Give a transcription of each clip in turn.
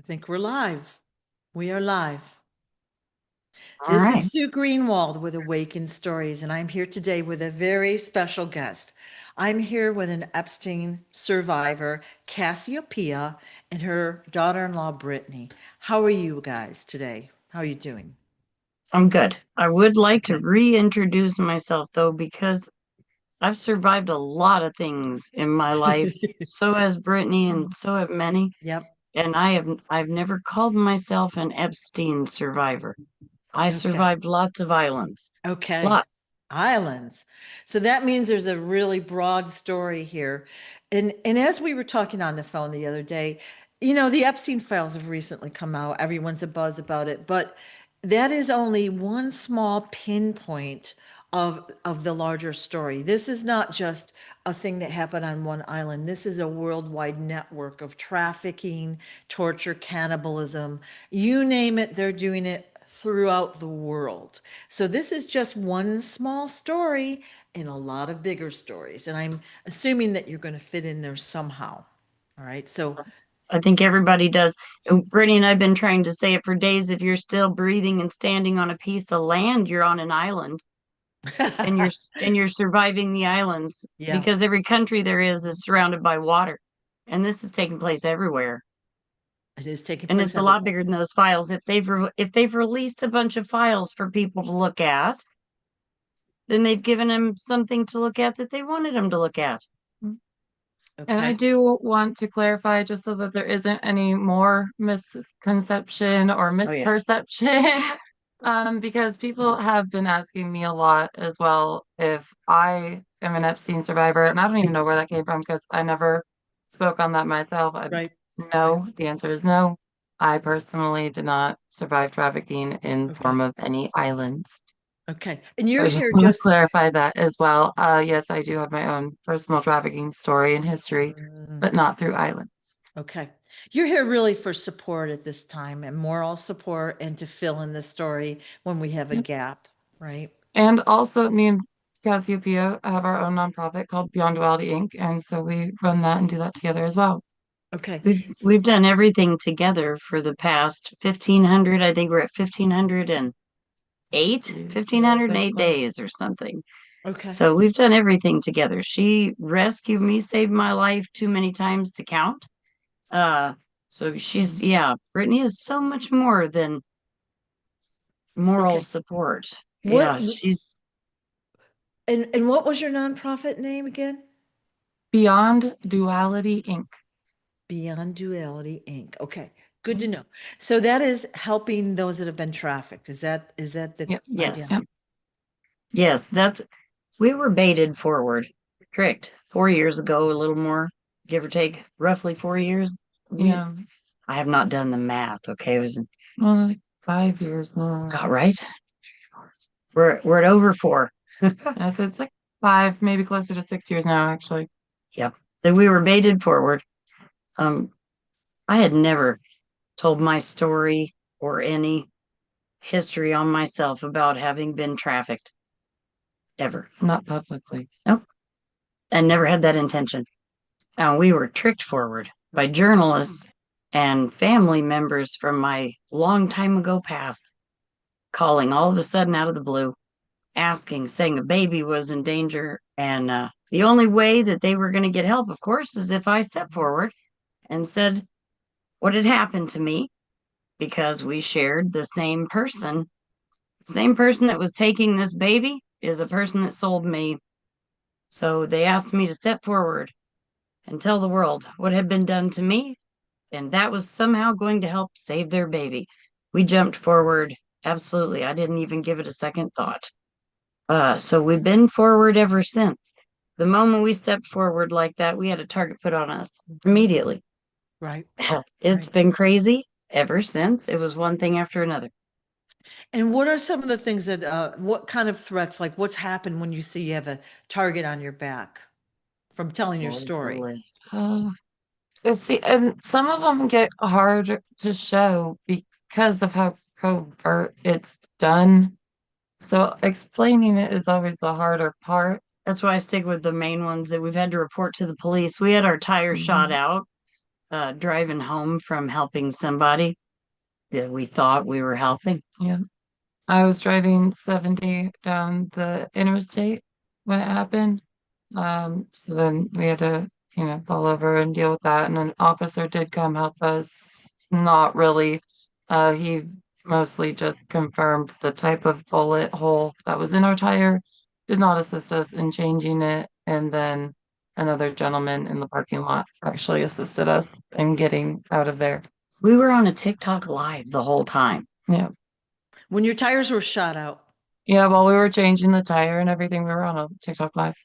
Think we're live. We are live. All This right. is Sue Greenwald with Awakened Stories, and I'm here today with a very special guest. I'm here with an Epstein survivor, Cassiopeia, and her daughter-in-law, Brittany. How are you guys today? How are you doing? I'm good. I would like to Okay. reintroduce myself though, because I've survived a lot of things in my life. So has Brittany and so have many. Yep. And I've never called myself an Epstein survivor. I Okay. survived lots of islands. Okay. Lots. Islands. So that means there's a really broad story here. And as we were talking on the phone the other day, the Epstein files have recently come out. Everyone's a buzz about it, but that is only one small pinpoint of the larger story. This is not just a thing that happened on one island. This is a worldwide network of trafficking, torture, cannibalism. You name it, they're doing it throughout the world. So this is just one small story in a lot of bigger stories. And I'm assuming that you're going to fit in there somehow. All right. So, I think everybody does. And Brittany and I've been trying to say it for days. If you're still breathing and standing on a piece of land, you're on an island and you're surviving the islands yeah, because every country there is surrounded by water. And this is taking place everywhere. it is taking And place it's a lot everywhere. bigger than those files. If they've released a bunch of files for people to look at, then they've given them something to look at that they wanted them to look at. And I Okay. do want to clarify just so that there isn't any more misconception or Oh yeah. misperception. Because people have been asking me a lot as well if I am an Epstein survivor, and I don't even know where that came from because I never spoke on that myself. Right. Right. No, the answer is no. I personally did not survive trafficking in Okay. form of any islands. Okay. And So you're I just here want to just clarify that as well. Yes, I do have my own personal trafficking story and history, but not through islands. okay. You're here really for support at this time and moral support and to fill in the story when we have a Yep. gap, right? And also, me and Cassiopeia have our own nonprofit called Beyond Duality Inc. And so we run that and do that together as well. Okay. We've done everything together for the past 1500. I think we're at 1508, Yes, that's 1508 close. days or something. Okay. So we've done everything together. She rescued me, saved my life too many times to count. Uh, so she's, yeah, Brittany is so much more than moral Okay. support. What Yeah, she's and what was your nonprofit name again? Beyond Duality Inc. Beyond Duality Inc. Okay. Good to know. So that is helping those that have been trafficked. Is that the Yes. idea? yes, Yep. yes, that's we were baited forward. Correct. 4 years ago, a little more, give or take, roughly 4 years. We Yeah. I have not done the math. Okay, it was Well, like 5 years now. got right. We're at over four. Yeah, so it's like five, maybe closer to 6 years now, actually. Yep. That we were baited forward. Um, I had never told my story or any history on myself about having been trafficked ever. Not publicly. Nope. I never had that intention. We were tricked forward by journalists and family members from my long time ago past, calling all of a sudden out of the blue, asking, saying a baby was in danger. And the only way that they were going to get help, of course, is if I stepped forward and said what had happened to me because we shared the same person. Same person that was taking this baby is a person that sold me. So they asked me to step forward and tell the world what had been done to me, and that was somehow going to help save their baby. We jumped forward. Absolutely. I didn't even give it a second thought. So we've been forward ever since. The moment we stepped forward like that, we had a target put on us immediately. Right. It's Right. been crazy ever since. It was one thing after another. And what are some of the things that what kind of threats, like what's happened when you see you have a target on your back from telling your Lord, the story? list. See, and some of them get hard to show because of how covert it's done. So explaining it is always the harder part. That's why I stick with the main ones that we've had to report to the police. We had our tires shot Mhm. out driving home from helping somebody that we thought we were helping. Yeah. I was driving 70 down the interstate when it happened. So then we had to, pull over and deal with that. And an officer did come help us. Not really. He mostly just confirmed the type of bullet hole that was in our tire, did not assist us in changing it. And then another gentleman in the parking lot actually assisted us in getting out of there. We were on a TikTok live the whole time. Yeah. When your tires were shot out. Yeah, while we were changing the tire and everything, we were on a TikTok live.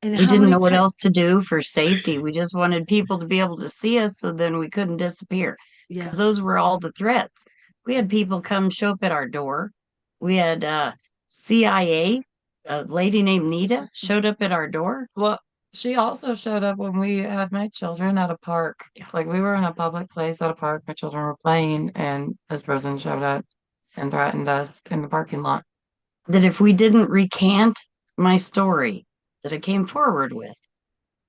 And We how didn't many know what ti- else to do for safety. We just wanted people to be able to see us so then we couldn't disappear. Yeah. Because those were all the threats. We had people come show up at our door. We had CIA, a lady named Nita, showed up at our door. Well, she also showed up when we had my children at a park. Yeah. Like we were in a public place at a park, my children were playing, and this person showed up and threatened us in the parking lot. That if we didn't recant my story that I came forward with,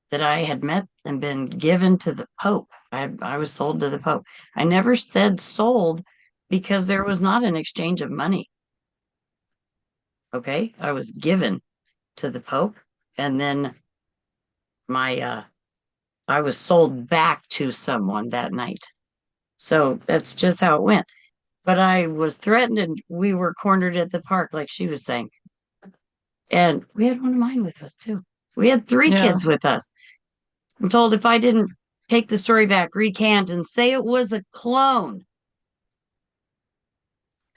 that I had met and been given to the Pope. I was sold to the Pope. I never said sold because there was not an exchange of money. Okay. I was given to the Pope, and then I was sold back to someone that night. So that's just how it went. But I was threatened and we were cornered at the park, like she was saying. And we had one of mine with us too. We had three Yeah. kids with us. I'm told if I didn't take the story back, recant, and say it was a clone,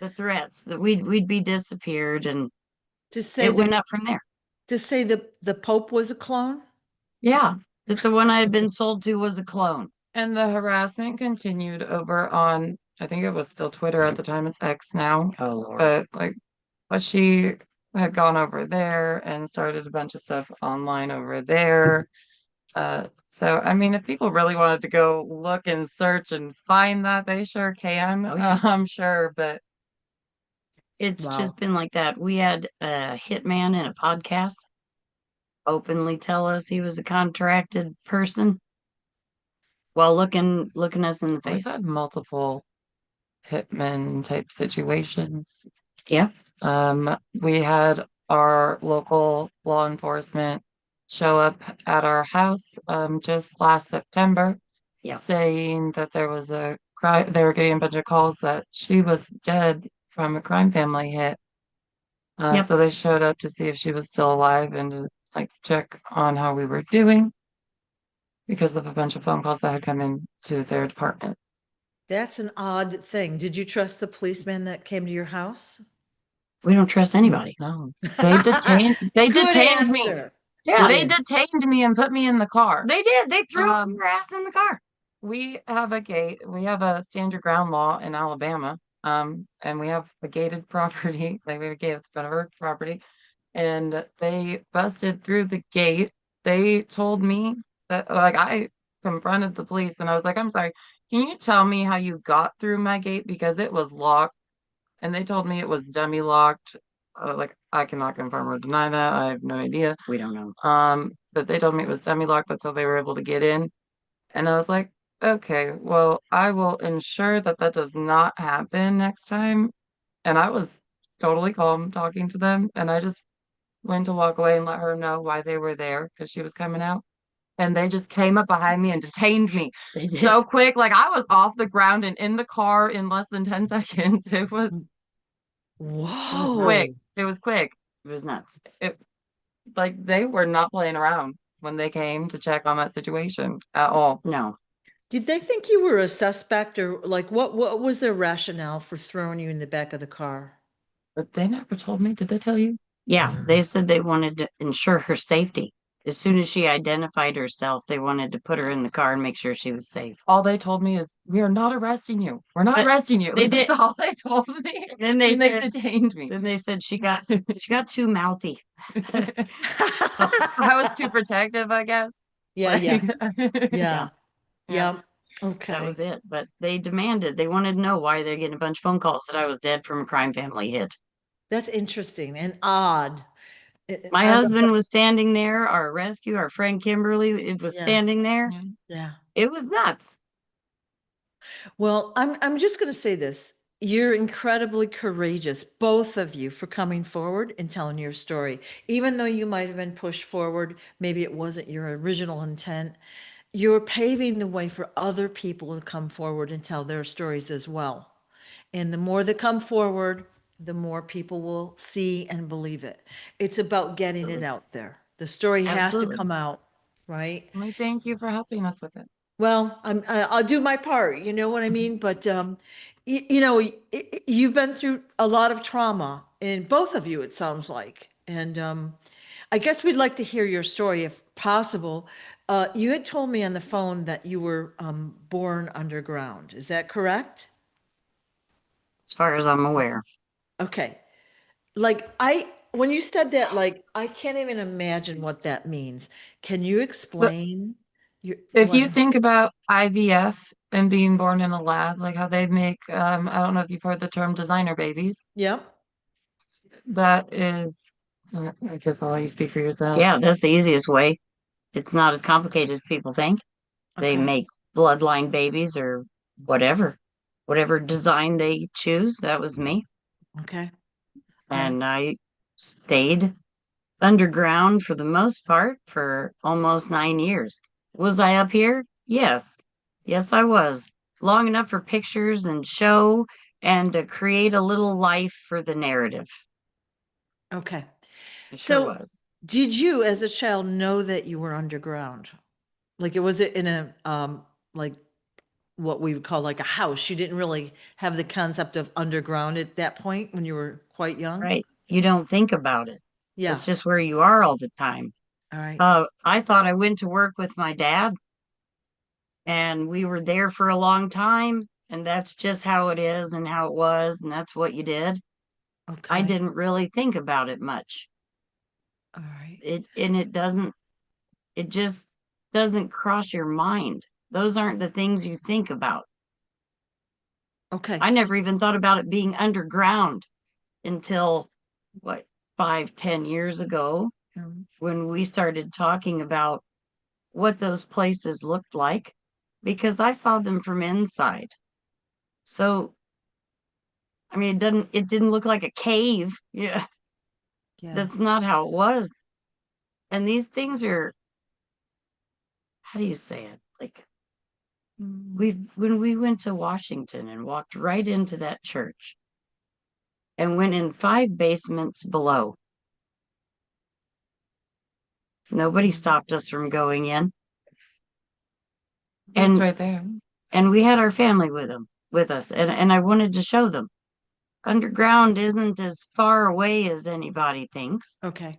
the threats that we'd be disappeared, and to say it went up from there. the Pope was a clone? Yeah, that the one I had been sold to was a clone. And the harassment continued over on, I think it was still Twitter at the time, it's X now. Oh Lord. But she had gone over there and started a bunch of stuff online over there. So I mean, if people really wanted to go look and search and find that, they sure can. Oh, yeah. I'm sure, but It's Wow. just been like that. We had a hitman in a podcast openly tell us he was a contracted person while looking us in the we've face. had multiple hitman type situations. Yeah. We had our local law enforcement show up at our house just last September, Yeah. saying that there was a crime. They were getting a bunch of calls that she was dead from a crime family hit. Yep. So they showed up to see if she was still alive and to check on how we were doing because of a bunch of phone calls that had come in to their department. That's an odd thing. Did you trust the policeman that came to your house? We don't trust anybody. No, they detained. They Good detained me. answer. Yeah, They It is. detained me and put me in the car. they did. They threw Um, your ass in the car. We have a gate. We have a stand your ground law in Alabama. And we have a gated property. Like we have a gate at the front of our property. And they busted through the gate. They told me that I confronted the police and I was like, I'm sorry, can you tell me how you got through my gate? Because it was locked. And they told me it was dummy locked. I cannot confirm or deny that. I have no idea. We don't know. But they told me it was dummy locked. That's how they were able to get in. And I was like, okay, well, I will ensure that that does not happen next time. And I was totally calm talking to them. And I just went to walk away and let her know why they were there because she was coming out. And they just came up behind me and detained me They did. so quick. Like I was off the ground and in the car in less than 10 seconds. It was Whoa. quick. It was quick. It was nuts. Like they were not playing around when they came to check on that situation at all. No. Did they think you were a suspect, or like what was their rationale for throwing you in the back of the car? But they never told me. Did they tell you? Yeah, they said they wanted to ensure her safety. As soon as she identified herself, they wanted to put her in the car and make sure she was safe. All they told me is, we are not arresting you. We're not But arresting you. they Like, that's did- all they told me. And then they And they said, detained me. then they said she got too mouthy. I was too protective, I guess. Yeah, yeah, Like- yeah, Yeah. yeah. Okay. That was it. But they wanted to know why they're getting a bunch of phone calls that I was dead from a crime family hit. That's interesting and odd. My husband was standing there, our friend Kimberly, it was Yeah. standing there. Yeah. Yeah. It was nuts. Well, I'm just going to say this. You're incredibly courageous, both of you, for coming forward and telling your story. Even though you might have been pushed forward, maybe it wasn't your original intent, you're paving the way for other people to come forward and tell their stories as well. And the more that come forward, the more people will see and believe it. It's about getting it Absolutely. out there. The story has to Absolutely. come out, right? We thank you for helping us with it. Well, I'll do my part, you know what I mean? But you know, you've been through a lot of trauma, in both of you, it sounds like. And I guess we'd like to hear your story if possible. You had told me on the phone that you were born underground. Is that correct? As far as I'm aware. Okay. Like when you said that, like I can't even imagine what that means. Can you So explain your if what? you think about IVF and being born in a lab, like how they make, I don't know if you've heard the term designer babies. Yep. That is, I guess I'll let you speak for yourself. Yeah, that's the easiest way. It's not as complicated as people think. They Okay. make bloodline babies or whatever, whatever design they choose. That was me. Okay. All right. And I stayed underground for the most part for almost 9 years. Was I up here? Yes. Yes, I was. Long enough for pictures and show and to create a little life for the narrative. Okay. I sure So, was. did you as a child know that you were underground? Like it was it in a like what we would call like a house. You didn't really have the concept of underground at that point when you were quite young? Right. You don't think about it. Yeah. It's just where you are all the time. All right. I thought I went to work with my dad and we were there for a long time. And that's just how it is and how it was. And that's what you did. I Okay. didn't really think about it much. All right. It just doesn't cross your mind. Those aren't the things you think about. Okay. I never even thought about it being underground until what, 5, 10 years ago Um, when we started talking about what those places looked like because I saw them from inside. So, I mean, it didn't look like a cave. Yeah, yeah. that's not how it was. And these things are, how do you say it? Like when we went to Washington and walked right into that church and went in 5 basements below. Nobody stopped us from going in. It's And right there. and we had our family with us and I wanted to show them. Underground isn't as far away as anybody thinks. Okay.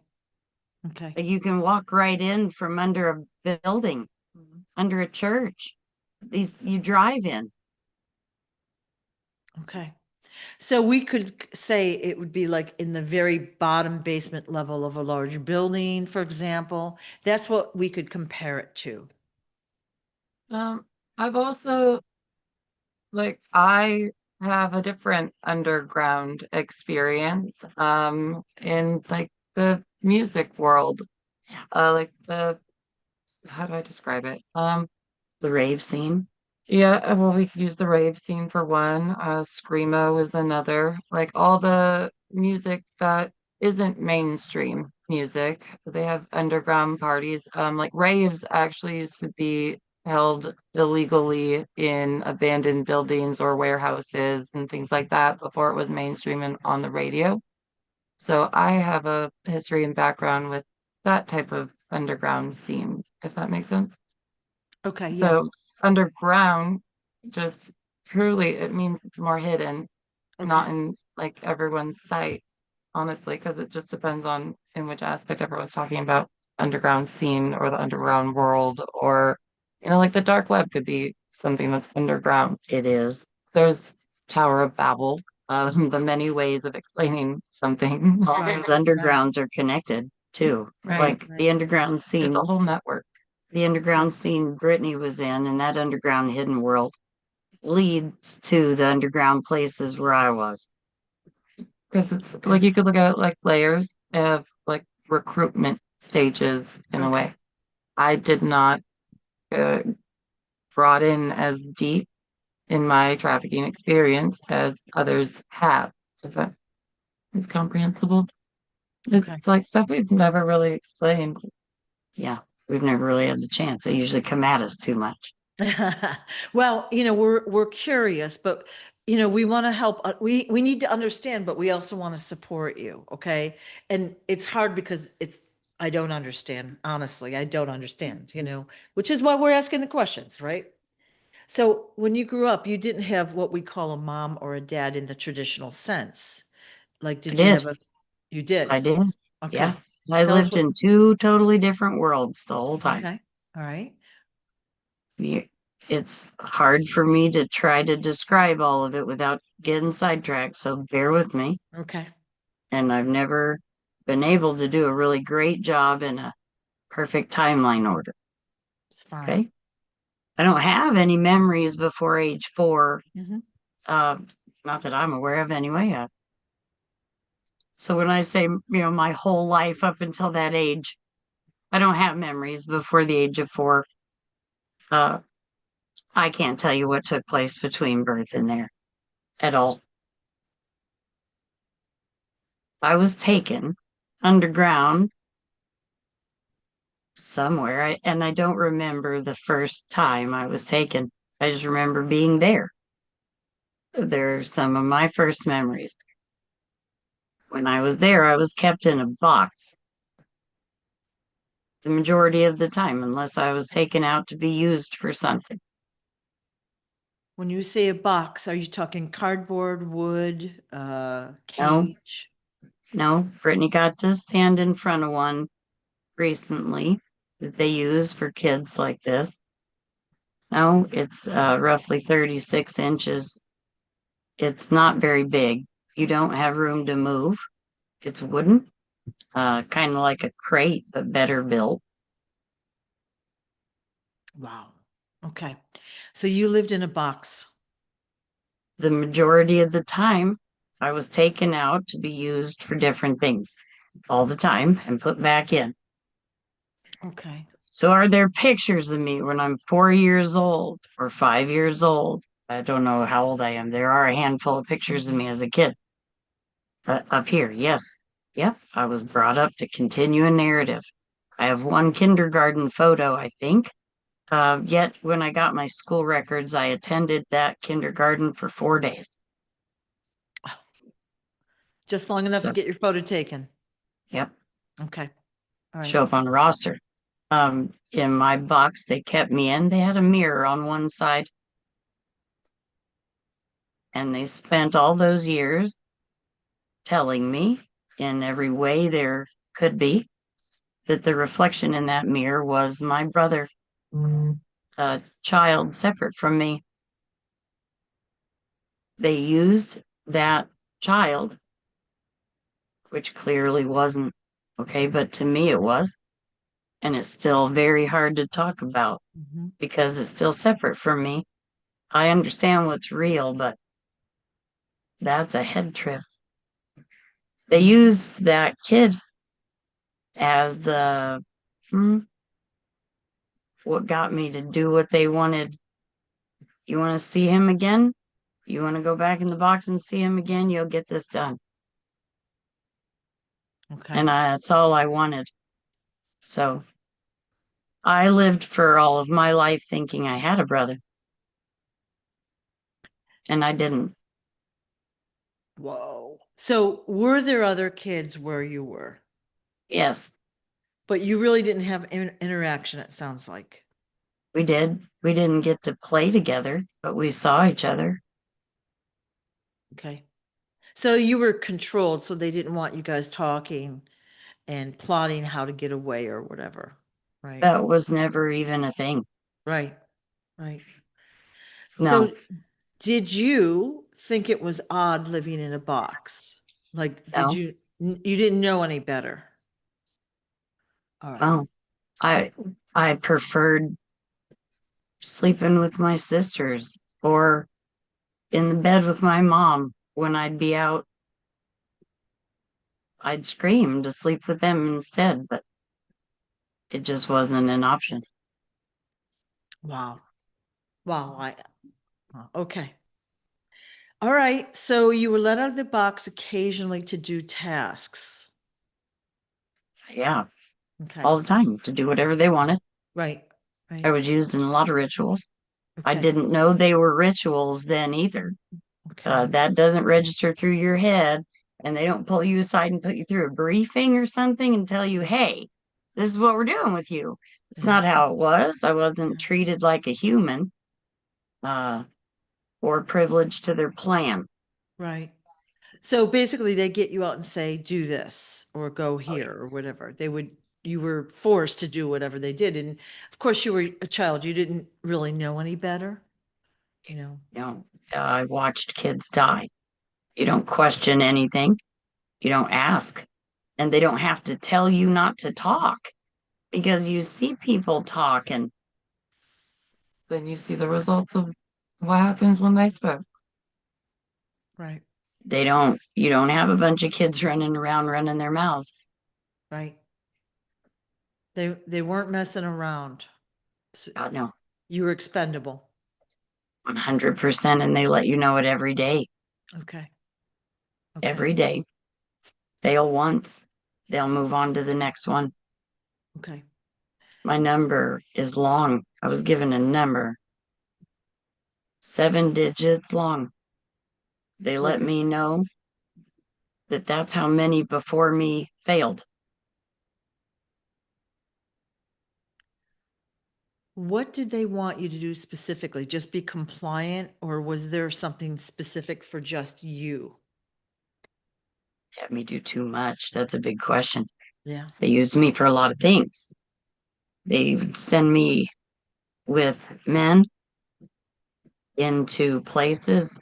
Okay. You can walk right in from under a building, under a church. These you drive in. Okay. So we could say it would be like in the very bottom basement level of a large building, for example. That's what we could compare it to. Um, I've also like I have a different underground experience in like the music world. Yeah. Like the how do I describe it? The rave scene. Yeah, well, we could use the rave scene for one. Screamo is another. Like all the music that isn't mainstream music, they have underground parties. Like raves actually used to be held illegally in abandoned buildings or warehouses and things like that before it was mainstream and on the radio. So I have a history and background with that type of underground scene, if that makes sense. Okay. Yeah. So underground, just truly, it means it's more hidden, Okay. not in like everyone's sight, honestly, because it just depends on in which aspect everyone's talking about underground scene or the underground world, or like the dark web could be something that's underground. It is. There's Tower of Babel, the many ways of explaining something. All Right. those Right. undergrounds are connected too. Right. Like Right. the underground scene. It's a whole network. The underground scene Brittany was in and that underground hidden world leads to the underground places where I was. Because it's Okay. like you could look at it like layers of like recruitment stages in a Okay. way. I did not uh, brought in as deep in my trafficking experience as others have. If that is comprehensible. Okay. It's like stuff we've never really explained. Yeah, we've never really had the chance. They usually come at us too much. Well, we're curious, but we want to help. We need to understand, but we also want to support you, okay? And it's hard because I don't understand. Honestly, I don't understand, which is why we're asking the questions, right? So when you grew up, you didn't have what we call a mom or a dad in the traditional sense. Like, I did you did. have you did? I did. Yeah. Okay. I Tell us lived what, in two totally different worlds the whole time. okay. All right. You- It's hard for me to try to describe all of it without getting sidetracked, so bear with me. Okay. And I've never been able to do a really great job in a perfect timeline order. It's fine. Okay. I don't have any memories before age 4. Mhm. Uh, Not that I'm aware of anyway. So when I say, my whole life up until that age, I don't have memories before the age of 4. Uh, I can't tell you what took place between birth and there at all. I was taken underground somewhere, and I don't remember the first time I was taken. I just remember being there. They're some of my first memories. When I was there, I was kept in a box the majority of the time, unless I was taken out to be used for something. When you say a box, are you talking cardboard, wood, No, cage? no, Brittany got to stand in front of one recently that they use for kids like this. No, it's roughly 36 inches. It's not very big. You don't have room to move. It's wooden, kind of like a crate, but better built. Wow. Okay. So you lived in a box. The majority of the time, I was taken out to be used for different things all the time and put back in. Okay. So, are there pictures of me when I'm 4 years old or 5 years old? I don't know how old I am. There are a handful of pictures of me as a kid. Up here, yes. Yep, I was brought up to continue a narrative. I have one kindergarten photo, I think. Yet, when I got my school records, I attended that kindergarten for 4 days. Just long enough to So, get your photo taken. yep, Okay. All right. show up on the roster. In my box they kept me in, they had a mirror on one side. And they spent all those years telling me in every way there could be that the reflection in that mirror was my brother, a child separate from me. They used that child, which clearly wasn't okay, but to me it was. And it's still very hard to talk about Mhm. because it's still separate from me. I understand what's real, but that's a head trip. They used that kid as what got me to do what they wanted. You want to see him again? You want to go back in the box and see him again? You'll get this done. Okay. And that's all I wanted. So I lived for all of my life thinking I had a brother, and I didn't. Whoa. So were there other kids where you were? Yes, But you really didn't have interaction, it sounds like. we did. We didn't get to play together, but we saw each other. Okay. So you were controlled, so they didn't want you guys talking and plotting how to get away or whatever. Right. That was never even a thing. Right. Right. No, So did you think it was odd living in a box? Like, no. you didn't know any better? All right. Oh, I I preferred sleeping with my sisters or in the bed with my mom when I'd be out. I'd scream to sleep with them instead, but it just wasn't an option. Wow. Wow. Okay. All right. So you were let out of the box occasionally to do tasks. Yeah, Okay. all the time to do whatever they wanted. Right. I Right. was used in a lot of rituals. I Okay. didn't know they were rituals then either. Okay. That doesn't register through your head, and they don't pull you aside and put you through a briefing or something and tell you, hey, this is what we're doing with you. It's Yeah. not how it was. I Yeah. wasn't treated like a human, uh, or privileged to their plan. Right. So basically they get you out and say, do this or go Oh, here or whatever. You were forced to do whatever they did. And of course you were a child. You didn't really know any better, you know. you know, I watched kids die. You don't question anything. You don't ask. And they don't have to tell you not to talk because you see people talk and Then you see the results of what happens when they spoke. Right. you don't have a bunch of kids running around running their mouths. Right. They weren't messing around. God, no, You were expendable. 100%. And they let you know it every day, Okay. Okay. every day. Fail once, they'll move on to the next one. Okay. My number is long. I was given a number, 7 digits long. They Like let this. me know that that's how many before me failed. What did they want you to do specifically? Just be compliant, or was there something specific for just you? Had me do too much. That's a big question. Yeah. They used me for a lot of things. They would send me with men into places,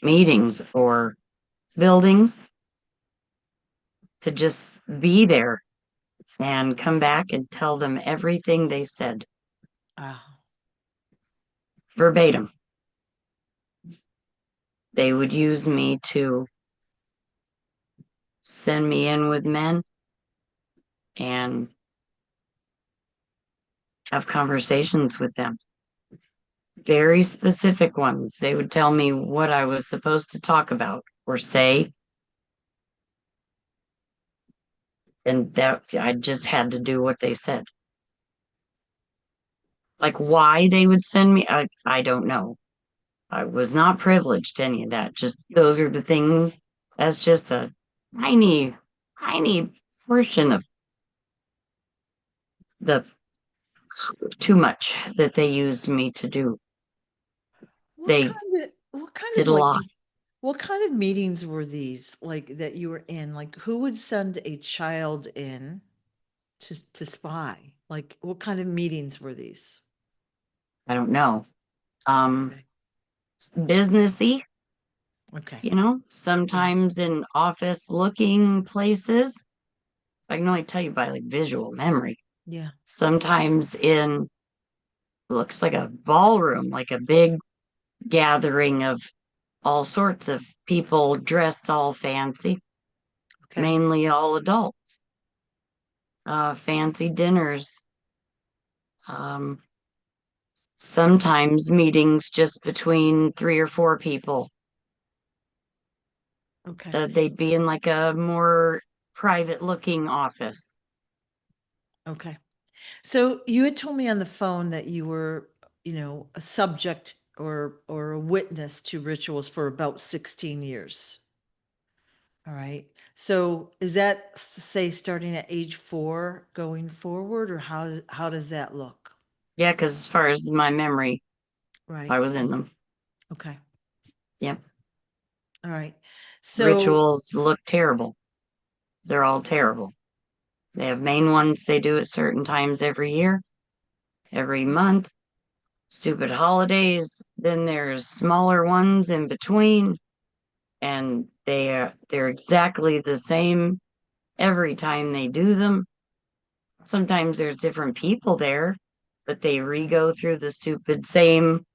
meetings or buildings to just be there and come back and tell them everything they said Ah, verbatim. They would use me to send me in with men and have conversations with them. Very specific ones. They would tell me what I was supposed to talk about or say. And that I just had to do what they said. Like why they would send me, I don't know. I was not privileged to any of that. Just those are the things. That's just a tiny, tiny portion of the too much that they used me to do. They what kind did of a like, lot. what kind of meetings were these like that you were in? Like who would send a child in to spy? Like what kind of meetings were these? I don't know. Um, Okay. businessy, Okay. Yeah. sometimes in office looking places. I can only tell you by like visual memory. Yeah. Sometimes in looks like a ballroom, like a big gathering of all sorts of people dressed all fancy, Okay. mainly all adults. Fancy dinners. Um, sometimes meetings just between 3 or 4 people. Okay. They'd be in like a more private looking office. Okay. So you had told me on the phone that you were, a subject or a witness to rituals for about 16 years. All right. So is that say starting at age 4 going forward, or how does that look? Yeah, because as far as my memory, Right. I was in them. Okay. Yep. All right. So, Rituals look terrible. They're all terrible. They have main ones they do at certain times every year, every month, stupid holidays. Then there's smaller ones in between, and they're exactly the same every time they do them. Sometimes there's different people there, but they re-go through the stupid same.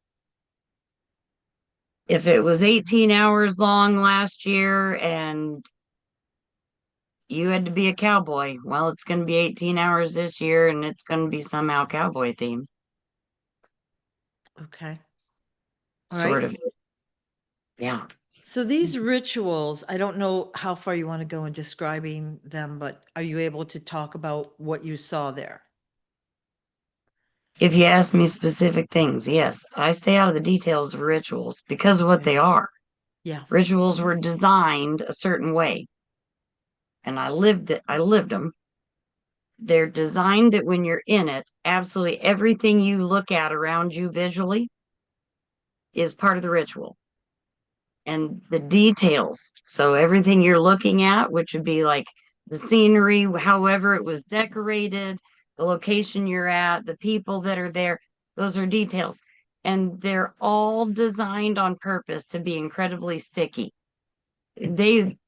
If it was 18 hours long last year and you had to be a cowboy, well, it's going to be 18 hours this year and it's going to be somehow cowboy themed. okay. All sort right. of. Yeah. So these rituals, I don't know how far you want to go in describing them, but are you able to talk about what you saw there? If you ask me specific things, yes, I stay out of the details of rituals because of what Okay. they are. Yeah. Rituals were designed a certain way, and I lived it. I lived them. They're designed that when you're in it, absolutely everything you look at around you visually is part of the ritual. And the details. So everything you're looking at, which would be like the scenery, however it was decorated, the location you're at, the people that are there, those are details. And they're all designed on purpose to be incredibly sticky. They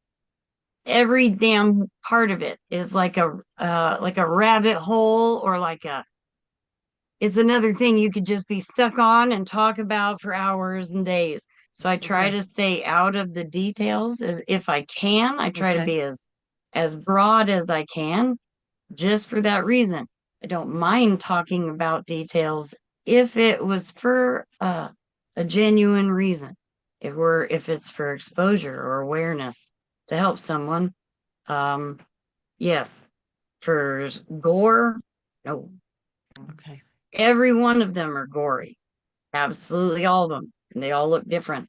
every damn part of it is like a rabbit hole or like a it's another thing you could just be stuck on and talk about for hours and days. So I try Okay. to stay out of the details as if I can. I try to Okay. be as broad as I can just for that reason. I don't mind talking about details if it was for a genuine reason. If it's for exposure or awareness to help someone. Um yes. For gore, no. Okay. Every one of them are gory. Absolutely all of them. And they all look different.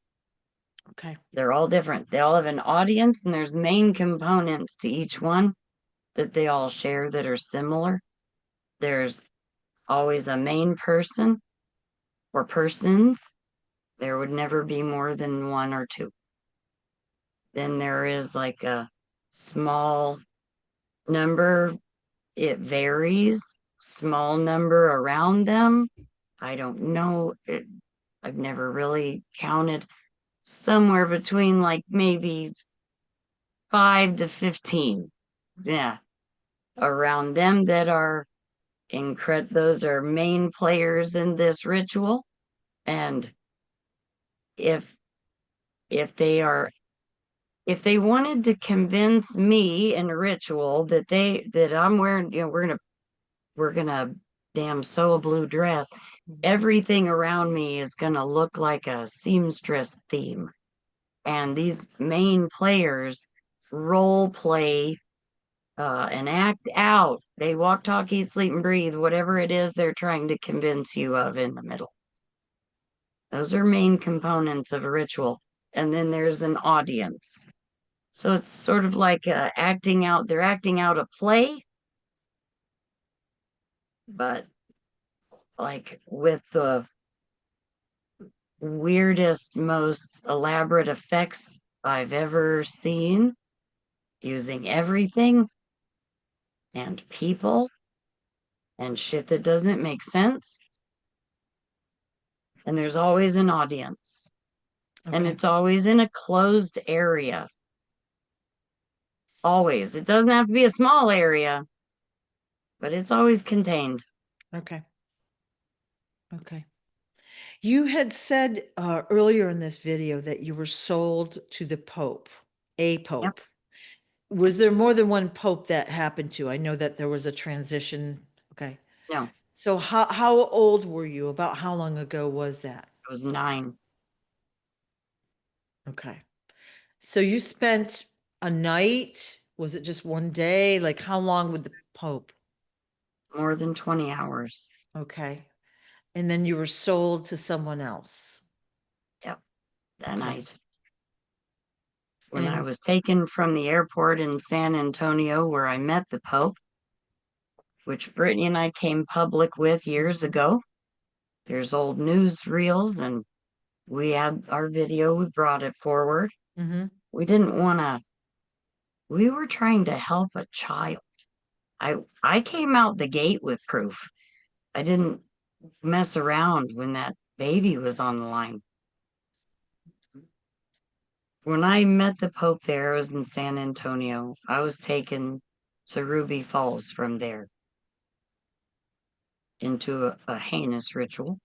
Okay. They're all different. They all have an audience, and there's main components to each one that they all share that are similar. There's always a main person or persons. There would never be more than one or two. Then there is like a small number, it varies, small number around them. I don't know. I've never really counted somewhere between like maybe 5 to 15. Yeah. Around them that are those are main players in this ritual. And if if they are if they wanted to convince me in a ritual that I'm wearing, we're gonna damn sew a blue dress, everything around me is gonna look like a seamstress theme. And these main players role play and act out. They walk, talk, eat, sleep, and breathe, whatever it is they're trying to convince you of in the middle. Those are main components of a ritual. And then there's an audience. So it's sort of like acting out, they're acting out a play, but like with the weirdest, most elaborate effects I've ever seen, using everything and people and shit that doesn't make sense. And there's always an audience, and Okay. it's always in a closed area. Always. It doesn't have to be a small area, but it's always contained. Okay. Okay. You had said earlier in this video that you were sold to the Pope, a Yep. Pope. Was there more than one Pope that happened to? I know that there was a transition. Okay. No, it So how old were you? About how long ago was that? was 9. Okay. So you spent a night? Was it just one day? Like how long with the Pope? More than 20 hours. Okay. And then you were sold to someone else. Yep. That Okay. night. When I And was taken from the airport in San Antonio, where I met the Pope, which Brittany and I came public with years ago. There's old news reels, and we had our video, we brought it forward. mhm. We didn't want to, we were trying to help a child. I came out the gate with proof. I didn't mess around when that baby was on the line. When I met the Pope there, I was in San Antonio. I was taken to Ruby Falls from there into a heinous ritual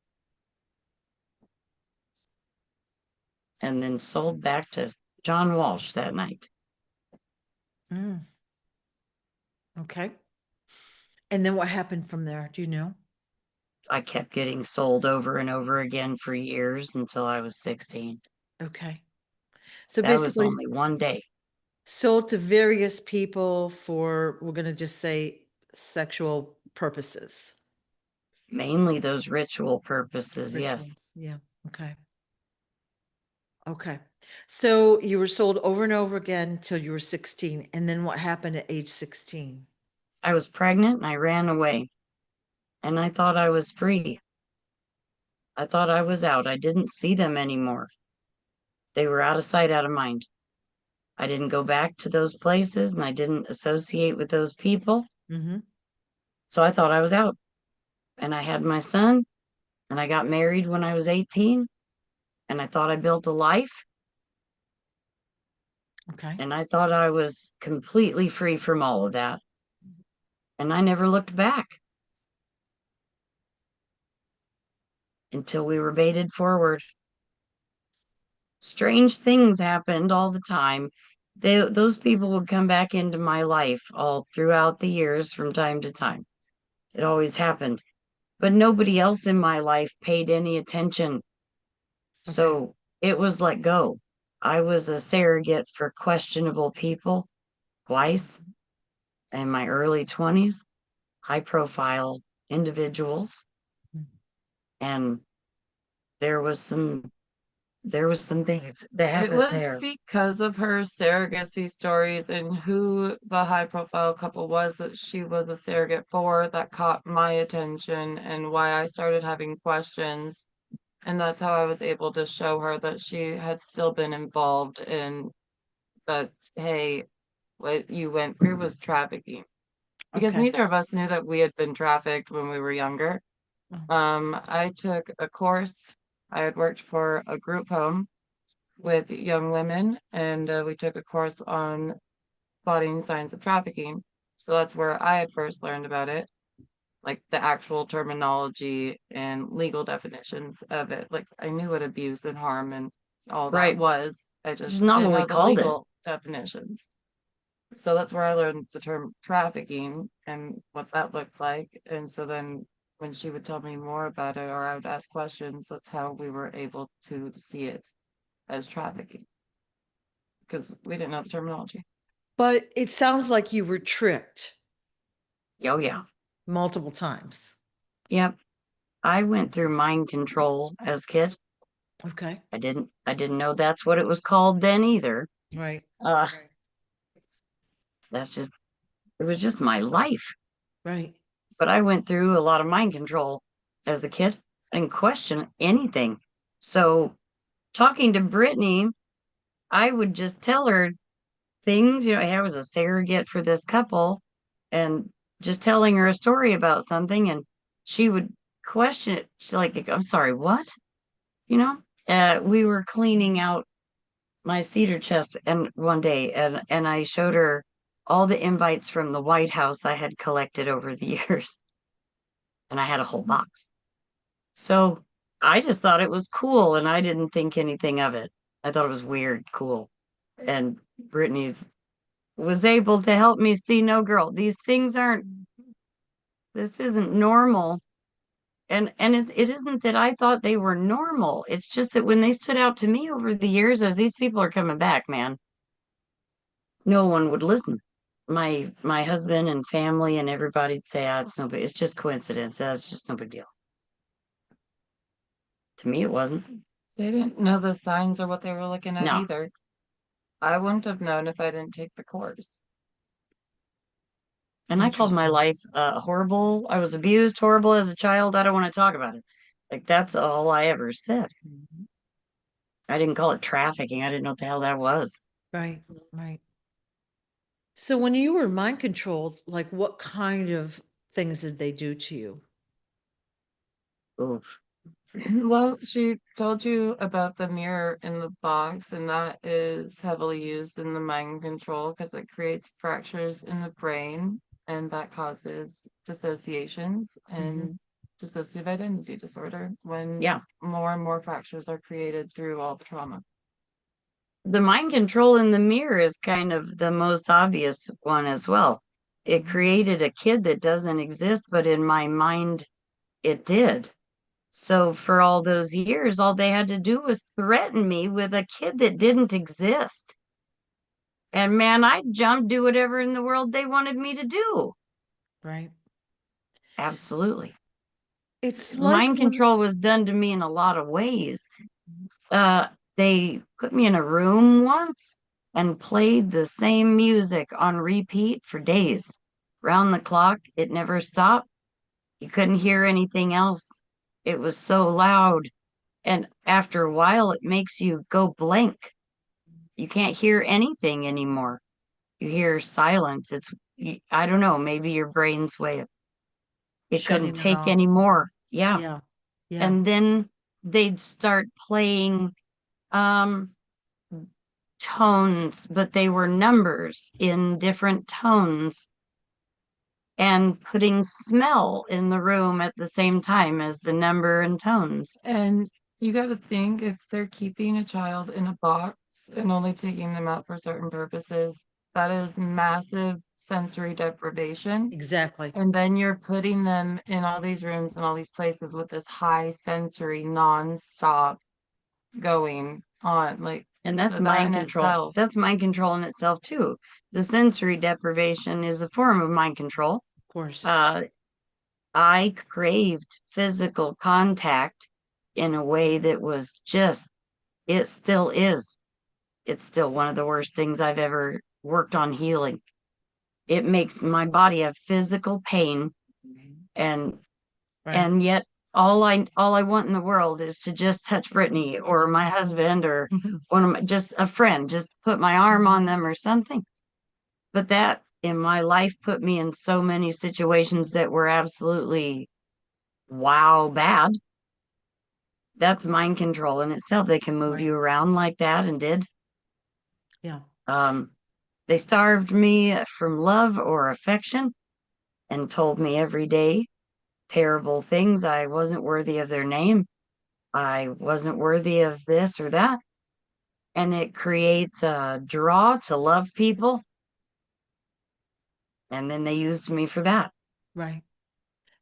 and then sold back to John Walsh that night. Mm. Okay. And then what happened from there? Do you know? I kept getting sold over and over again for years until I was 16. Okay. So That was basically only one day. sold to various people for, we're going to just say sexual purposes. Mainly those ritual purposes, yes. Rituals. Yeah. Okay. Okay. So you were sold over and over again till you were 16. And then what happened at age 16? I was pregnant and I ran away and I thought I was free. I thought I was out. I didn't see them anymore. They were out of sight, out of mind. I didn't go back to those places and I didn't associate with those people. Mm-hmm. So I thought I was out. And I had my son and I got married when I was 18 and I thought I built a life Okay. and I thought I was completely free from all of that. And I never looked back until we were baited forward. Strange things happened all the time. Those people would come back into my life all throughout the years from time to time. It always happened. But nobody else in my life paid any attention. So it was let go. I was a surrogate for questionable people twice in my early 20s, high profile individuals. And there was some things that It happened was there. because of her surrogacy stories and who the high profile couple was that she was a surrogate for that caught my attention and why I started having questions. And that's how I was able to show her that she had still been involved in that, hey, what you went through was trafficking. Because Okay. neither of us knew that we had been trafficked when we were younger. I took a course. I had worked for a group home with young women, and we took a course on spotting signs of trafficking. So that's where I had first learned about it, like the actual terminology and legal definitions of it. Like I knew what abuse and harm and all that Right. was. I Which just is not didn't what we know the called it. legal definitions. So that's where I learned the term trafficking and what that looked like. And so then when she would tell me more about it or I would ask questions, that's how we were able to see it as trafficking because we didn't know the terminology. But it sounds like you were tricked Oh yeah. multiple times. Yep. I went through mind control as a kid. Okay. I didn't know that's what it was called then either. Right. Uh that's just it was just my life. Right. But I went through a lot of mind control as a kid. I didn't question anything. So talking to Brittany, I would just tell her things, hey, I was a surrogate for this couple and just telling her a story about something and she would question it. She's like, I'm sorry, what? You know? We were cleaning out my cedar chest and one day and I showed her all the invites from the White House I had collected over the years. And I had a whole box. So I just thought it was cool and I didn't think anything of it. I thought it was weird, cool. And Brittany's was able to help me see, no, girl, these things aren't, this isn't normal. And it isn't that I thought they were normal. It's just that when they stood out to me over the years, as these people are coming back, man, no one would listen. My husband and family and everybody'd say, it's no big, it's just coincidence. It's just no big deal. To me, it wasn't. They didn't know the signs or what they were looking at No. either. I wouldn't have known if I didn't take the course. And I called my Interesting. life horrible. I was abused horrible as a child. I don't want to talk about it. Like that's all I ever said. I didn't call it trafficking. I didn't know what the hell that was. Right. Right. So when you were mind controlled, like what kind of things did they do to you? Oof. Well, she told you about the mirror in the box, and that is heavily used in the mind control because it creates fractures in the brain, and that causes dissociations and dissociative identity disorder when Yeah. more and more fractures are created through all the trauma. The mind control in the mirror is kind of the most obvious one as well. It created a kid that doesn't exist, but in my mind It did. So for all those years, all they had to do was threaten me with a kid that didn't exist. And man, I jumped, do whatever in the world they wanted me to do. Right. Absolutely. It's like Mind when, control was done to me in a lot of ways. They put me in a room once and played the same music on repeat for days. Round the clock, it never stopped. You couldn't hear anything else. It was so loud. And after a while, it makes you go blank. You can't hear anything anymore. You hear silence. I don't know, maybe your brain's way of, it couldn't shutting it take off. any more. Yeah. Yeah. Yeah. And then they'd start playing um tones, but they were numbers in different tones and putting smell in the room at the same time as the number and tones. And you got to think if they're keeping a child in a box and only taking them out for certain purposes, that is massive sensory deprivation. Exactly. And then you're putting them in all these rooms and all these places with this high sensory non-stop going on. Like, And that's so that mind in control. itself, That's mind control in itself too. The sensory deprivation is a form of mind control. Of course. I craved physical contact in a way that was just, it still is. It's still one of the worst things I've ever worked on healing. It makes my body have physical pain, and Right. yet all I want in the world is to just touch Brittany or my husband or one of my, just a friend, just put my arm on them or something. But that in my life put me in so many situations that were absolutely wow bad. That's mind control in itself. They can move Right. you around like that and did. Yeah. Um, they starved me from love or affection and told me every day terrible things. I wasn't worthy of their name. I wasn't worthy of this or that. And it creates a draw to love people. And then they used me for that. Right.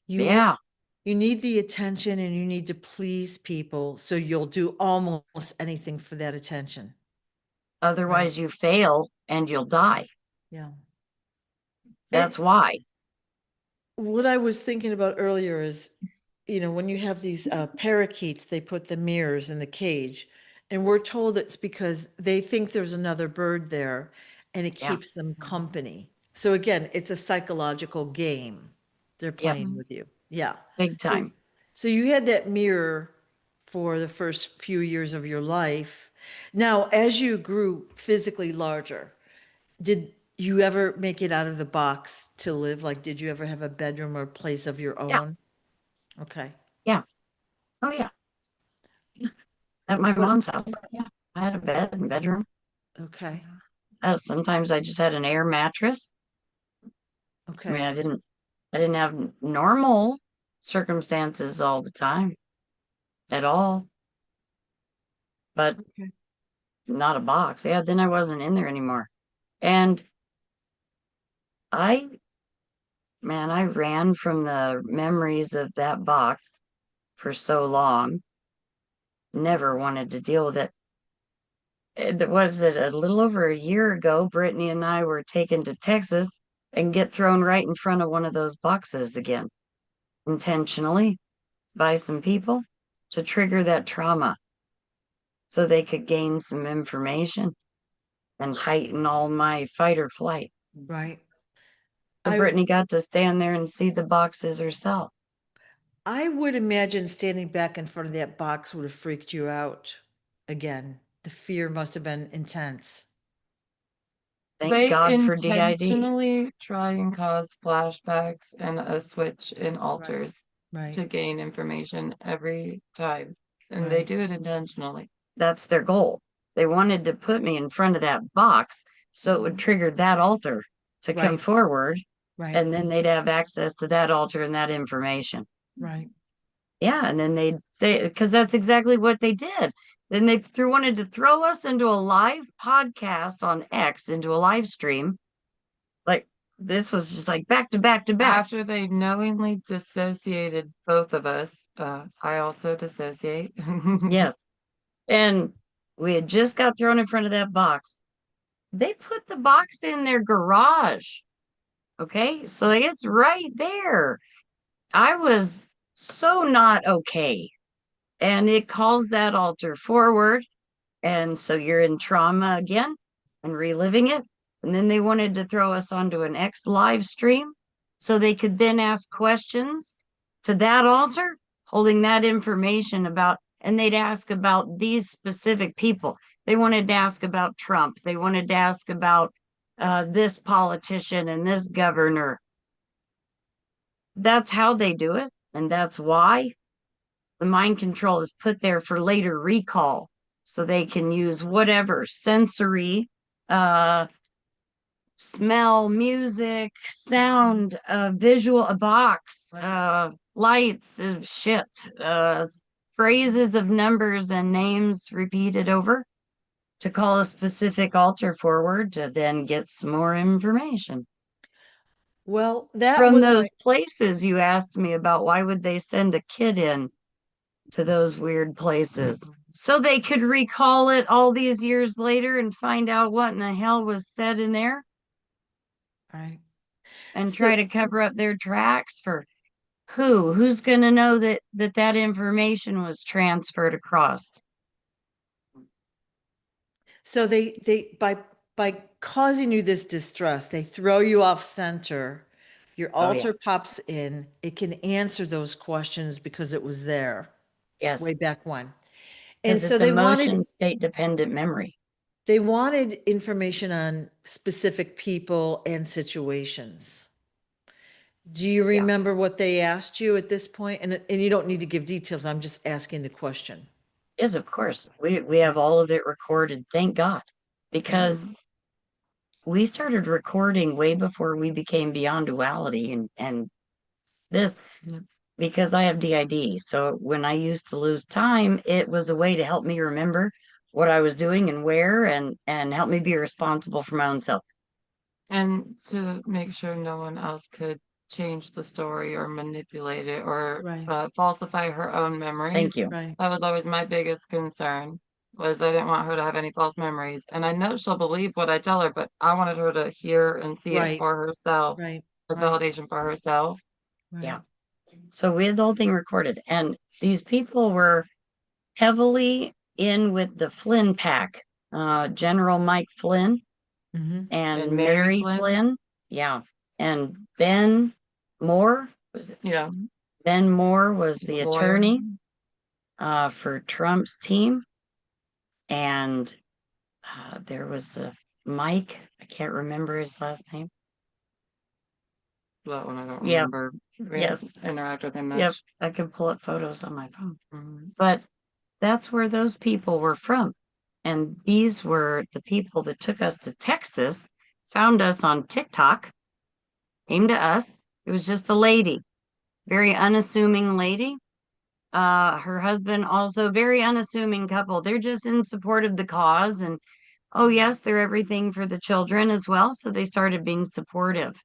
You Yeah. you need the attention and you need to please people, so you'll do almost anything for that attention. Right. Otherwise, you fail and you'll die. Yeah. That's why. What I was thinking about earlier is, when you have these parakeets, they put the mirrors in the cage, and we're told it's because they think there's another bird there, and it Yeah. keeps them company. So again, it's a psychological game they're Yep. playing with you. Yeah. Big So, time. so you had that mirror for the first few years of your life. Now, as you grew physically larger, did you ever make it out of the box to live? Like, did you ever have a bedroom or place of your Yeah. own? Okay. Yeah. Oh, yeah. At my What? mom's house. Yeah. I had a bed and bedroom. Okay. Sometimes I just had an air mattress. I mean, Okay. I didn't have normal circumstances all the time at all, but Okay. not a box. Yeah, then I wasn't in there anymore. And I, man, I ran from the memories of that box for so long. Never wanted to deal with it. Was it a little over a year ago? Brittany and I were taken to Texas and get thrown right in front of one of those boxes again, intentionally by some people to trigger that trauma so they could gain some information and heighten all my fight or flight. Right. So I Brittany got to stand there and see the boxes herself. I would imagine standing back in front of that box would have freaked you out again. The fear must have been intense. Thank they God for DID. intentionally try and cause flashbacks and a switch in alters Right. to gain information every time. And they Right. do it intentionally. That's their goal. They wanted to put me in front of that box so it would trigger that altar to come Right. forward, Right. and then they'd have access to that altar and that information. Right. Yeah, and then because that's exactly what they did. Then they wanted to throw us into a live podcast on X, into a live stream, like this was just like back to back to back. After they knowingly dissociated both of us, I also dissociate. Yes. And we had just got thrown in front of that box. They put the box in their garage. Okay. So it's right there. I was so not okay. And it calls that altar forward. And so you're in trauma again and reliving it. And then they wanted to throw us onto an X live stream so they could then ask questions to that altar, holding that information about, and they'd ask about these specific people. They wanted to ask about Trump. They wanted to ask about this politician and this governor. That's how they do it. And that's why the mind control is put there for later recall. So they can use whatever sensory, smell, music, sound, visual, a box, lights, shit, phrases of numbers and names repeated over to call a specific altar forward to then get some more information. Well, that From was those places you asked me about, why would they send a kid in to those weird places? So they could recall it all these years later and find out what in the hell was said in there right. and So- try to cover up their tracks for who's going to know that information was transferred across. So they by causing you this distress, they throw you off center. Your Oh, yeah. altar pops in. It can answer those questions because it was there Yes, way back when. And because so it's they emotion wanted state dependent memory. information on specific people and situations. Do you Yeah. remember what they asked you at this point? And you don't need to give details. I'm just asking the question. Yes, of course. We have all of it recorded, thank God, because we started recording way before we became beyond duality and this Yep. because I have DID. So when I used to lose time, it was a way to help me remember what I was doing and where and help me be responsible for my own self. And to make sure no one else could change the story or manipulate it or Right. falsify her own memories. Thank you. Right. That was always my biggest concern, was I didn't want her to have any false memories. And I know she'll believe what I tell her, but I wanted her to hear and see it Right. for herself Right. as Right. validation for herself. Yeah. So we had the whole thing recorded, and these people were heavily in with the Flynn pack, General Mike Flynn Mm-hmm. and And Mary Mary Flynn? Flynn. Yeah. And Ben Moore was Yeah. Ben Moore was the Lawyer. attorney for Trump's team. And there was a Mike, I can't remember his last name. That one I don't Yeah. remember. We didn't Yes. interact with him much. Yep. I could pull up photos on my phone. Mhm. But that's where those people were from. And these were the people that took us to Texas, found us on TikTok, came to us. It was just a lady, very unassuming lady. Her husband also very unassuming couple. They're just in support of the cause. And oh, yes, they're everything for the children as well. So they started being supportive,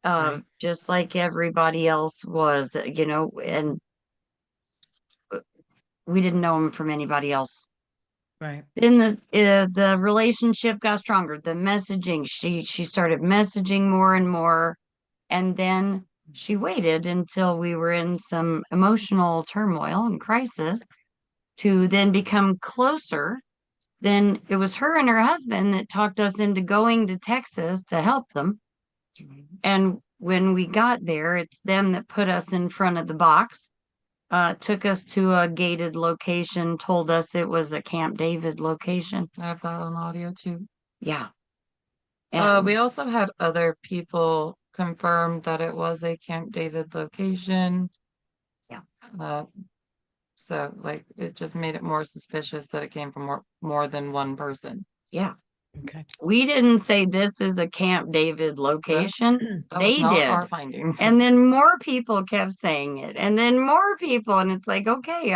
Right. just like everybody else was, and we didn't know him from anybody else. Right. Then the relationship got stronger. The messaging, she started messaging more and more, and then she waited until we were in some emotional turmoil and crisis to then become closer. Then it was her and her husband that talked us into going to Texas to help them. And when we got there, it's them that put us in front of the box, took us to a gated location, told us it was a Camp David location. I have that on audio too. Yeah. We also had other people confirm that it was a Camp David location. Yeah. So like it just made it more suspicious that it came from more than one person. Yeah. Okay. We didn't say this is a Camp David location. That was They not did. our finding. And then more people kept saying it. And then more people. And it's like, okay,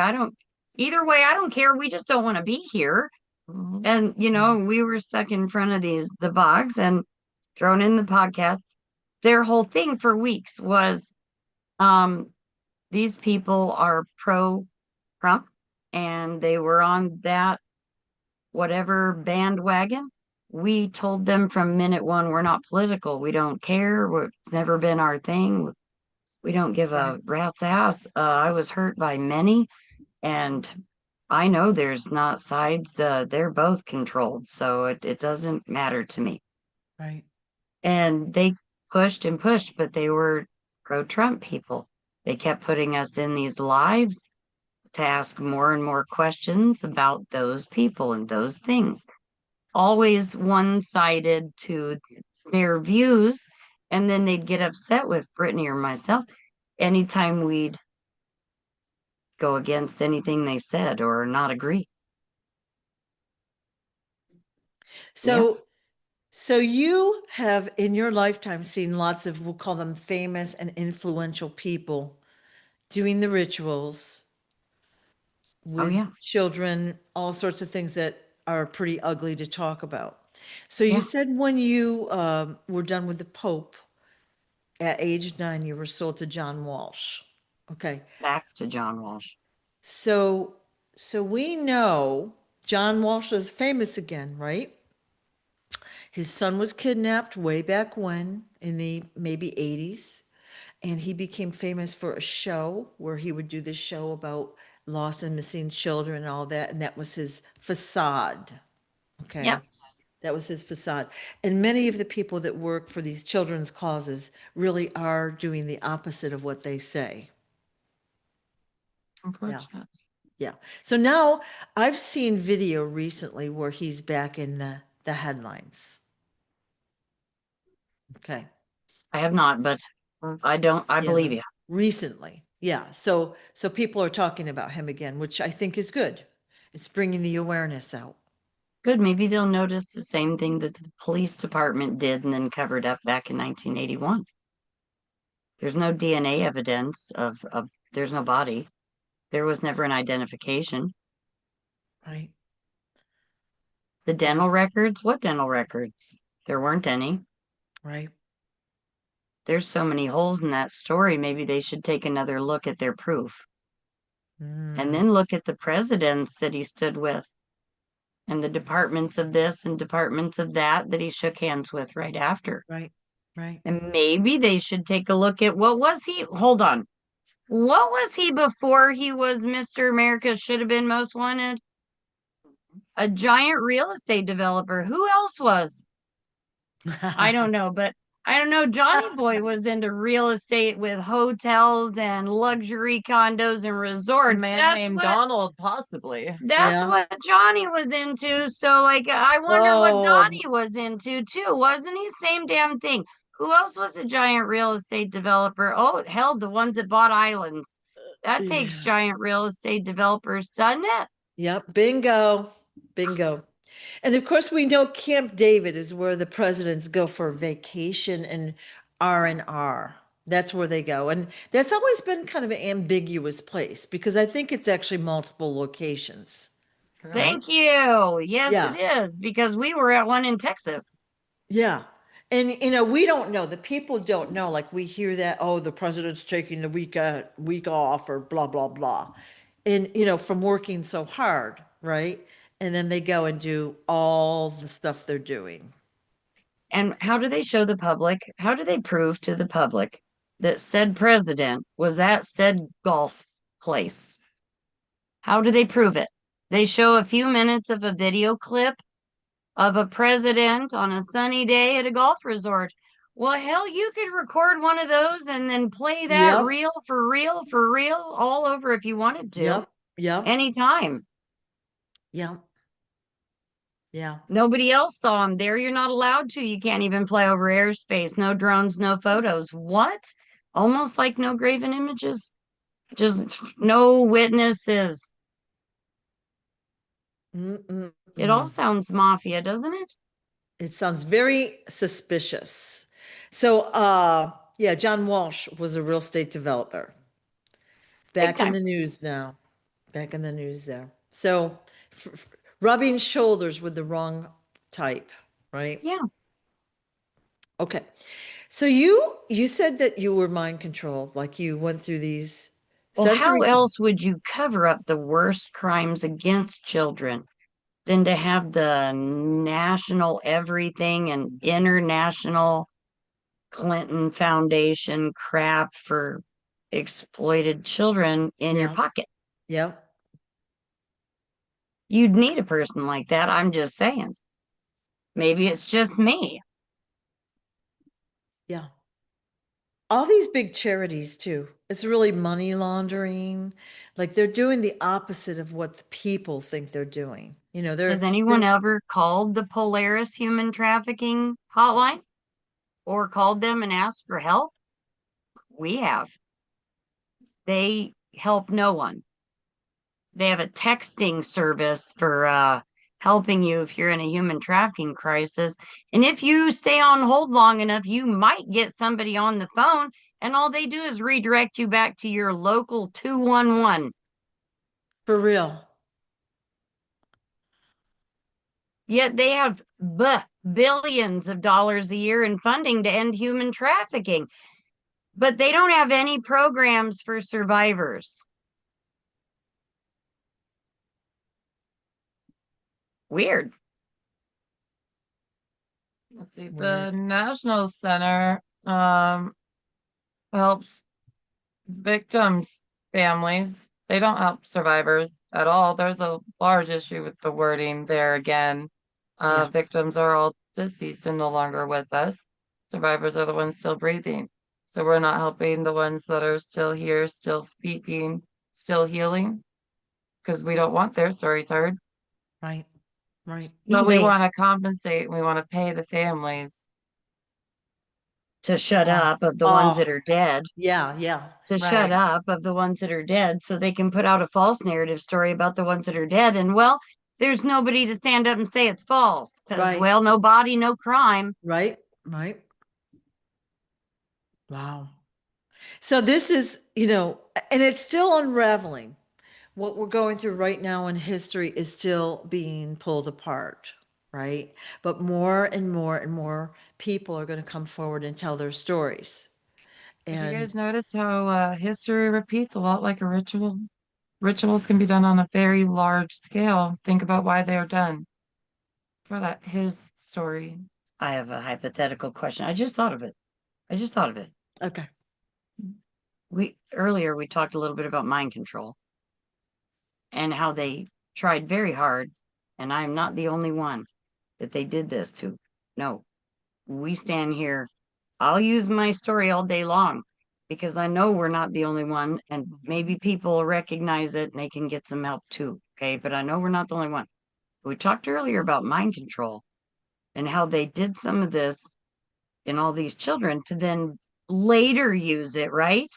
either way, I don't care. We just don't want to be here. Mhm. And, we were stuck in front of the box and thrown in the podcast. their whole thing for weeks was, these people are pro Trump and they were on that whatever bandwagon. We told them from minute one, we're not political. We don't care. It's never been our thing. We don't give a rat's ass. I was hurt by many, and I know there's not sides. They're both controlled, so it doesn't matter to me. Right. And they pushed and pushed, but they were pro-Trump people. They kept putting us in these lives to ask more and more questions about those people and those things. Always one-sided to their views, and then they'd get upset with Brittany or myself anytime we'd go against anything they said or not agree. So, so you have in your lifetime seen lots of, we'll call them famous and influential people doing the rituals with yeah. children, all sorts of things that are pretty ugly to talk about. So you Yeah. said when you were done with the Pope at age 9, you were sold to John Walsh. Okay. Back to John Walsh. So, so we know John Walsh is famous again, right? His son was kidnapped way back when in the maybe 80s. And he became famous for a show where he would do this show about lost and missing children and all that. And that was his facade. Okay. Yep. That was his facade. And many of the people that work for these children's causes really are doing the opposite of what they say. Unfortunate. Yeah. So now I've seen video recently where he's back in the headlines. Okay. I have not, but I Yeah. believe you. Recently. Yeah. So people are talking about him again, which I think is good. It's bringing the awareness out. Good. Maybe they'll notice the same thing that the police department did and then covered up back in 1981. There's no DNA evidence of there's no body. There was never an identification. Right. The dental records, what dental records? There weren't any. Right. There's so many holes in that story. Maybe they should take another look at their proof and Mm, then look at the presidents that he stood with and the departments of this and departments of that that he shook hands with right after. right. Right. And maybe they should take a look at what was he? Hold on. What was he before he was Mr. America should have been most wanted? A giant real estate developer. Who else was? I don't know, but I don't know. Johnny Boy was into real estate with hotels and luxury condos and A resorts. man That's named what Donald, possibly. that's Yeah. what Johnny was into. So like I wonder what Oh, Donnie was into too. Wasn't he same damn thing? Who else was a giant real estate developer? Oh, hell, the ones that bought islands. That takes yeah. giant real estate developers, doesn't it? Yep. Bingo. Bingo. And of course, we know Camp David is where the presidents go for vacation and R&R. That's where they go. And that's always been kind of an ambiguous place because I think it's actually multiple locations. Thank you. Yes, Yeah. it is, because we were at one in Texas. Yeah. And we don't know, the people don't know, like we hear that, oh, the president's taking the week off or blah, blah, blah. And, from working so hard, right? And then they go and do all the stuff they're doing. And how do they show the public? How do they prove to the public that said president was at said golf place? How do they prove it? They show a few minutes of a video clip of a president on a sunny day at a golf resort. Well, hell, you could record one of those and then play that Yep. reel for real for real all over if you wanted to. Yep. Yep. Anytime. Yep. Yeah. Nobody else saw him there. You're not allowed to. You can't even fly over airspace. No drones, no photos. What? Almost like no graven images. Just no witnesses. It all sounds mafia, doesn't it? It sounds very suspicious. So, yeah, John Walsh was a real estate developer. Back in time. the news now. Back in the news there. So, rubbing shoulders with the wrong type, right? Yeah. Okay. So you said that you were mind controlled, like you went through these Well, how sensory. else would you cover up the worst crimes against children than to have the national everything and international Clinton Foundation crap for exploited children in your Yeah. pocket? Yeah. You'd need a person like that. I'm just saying. Maybe it's just me. Yeah. All these big charities too. It's really money laundering. Like they're doing the opposite of what the people think they're doing. Has anyone ever called the Polaris human trafficking hotline or called them and asked for help? We have. They help no one. They have a texting service for helping you if you're in a human trafficking crisis. And if you stay on hold long enough, you might get somebody on the phone, and all they do is redirect you back to your local 211. For real. Yet they have billions of dollars a year in funding to end human trafficking, but they don't have any programs for survivors. Weird. Let's see, the Weird. National Center helps victims' families. They don't help survivors at all. There's a large issue with the wording there again. Yeah. Victims are all deceased and no longer with us. Survivors are the ones still breathing. So we're not helping the ones that are still here, still speaking, still healing, because we don't want their stories heard. Right. Right. But we They want to compensate and we want to pay the families. to shut Oh. up of the ones that Oh. are dead, Yeah. Yeah. to shut Right. up of the ones that are dead so they can put out a false narrative story about the ones that are dead. And well, there's nobody to stand up and say it's false because, Right. well, no body, no crime. Right. Right. Wow. So this is, and it's still unraveling. What we're going through right now in history is still being pulled apart, right? But more and more and more people are going to come forward and tell their stories. Have you And guys noticed how history repeats a lot like a ritual? Rituals can be done on a very large scale. Think about why they are done for that his story. I have a hypothetical question. I just thought of it. I just thought of it. okay. We talked a little bit about mind control and how they tried very hard, and I'm not the only one that they did this to. No, we stand here. I'll use my story all day long because I know we're not the only one, and maybe people will recognize it and they can get some help too. Okay, but I know we're not the only one. We talked earlier about mind control and how they did some of this in all these children to then later use it, right?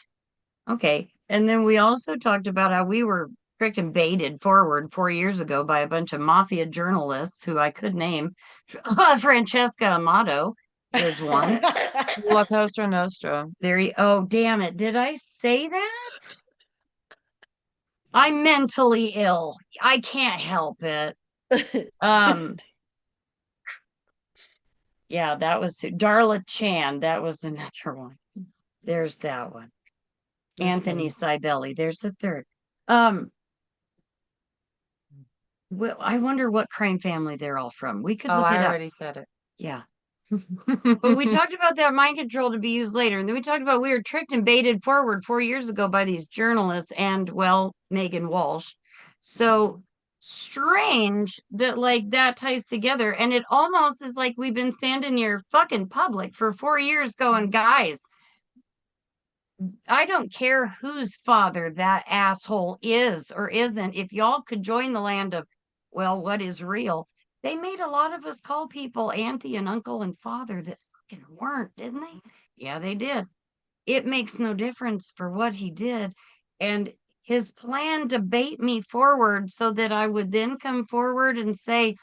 Okay. And then we also talked about how we were freaking baited forward 4 years ago by a bunch of mafia journalists who I could name. Francesca Amato is one. La Cosa Nostra. Oh, damn it. Did I say that? I'm mentally ill. I can't help it. Um, yeah, that was Darla Chan. That was another one. There's that one. That's Anthony funny. Sibeli. There's the third. Um, well, I wonder what crime family they're all from. We could Oh, look I it up. already said it. Yeah. But we talked about that mind control to be used later. And then we talked about we were tricked and baited forward 4 years ago by these journalists and, well, Megan Walsh. So strange that like that ties together. And it almost is like we've been standing here fucking public for 4 years going, guys, I don't care whose father that asshole is or isn't. If y'all could join the land of, well, what is real? They made a lot of us call people auntie and uncle and father that fucking weren't, didn't they? Yeah, they did. It makes no difference for what he did. And his plan to bait me forward so that I would then come forward and say,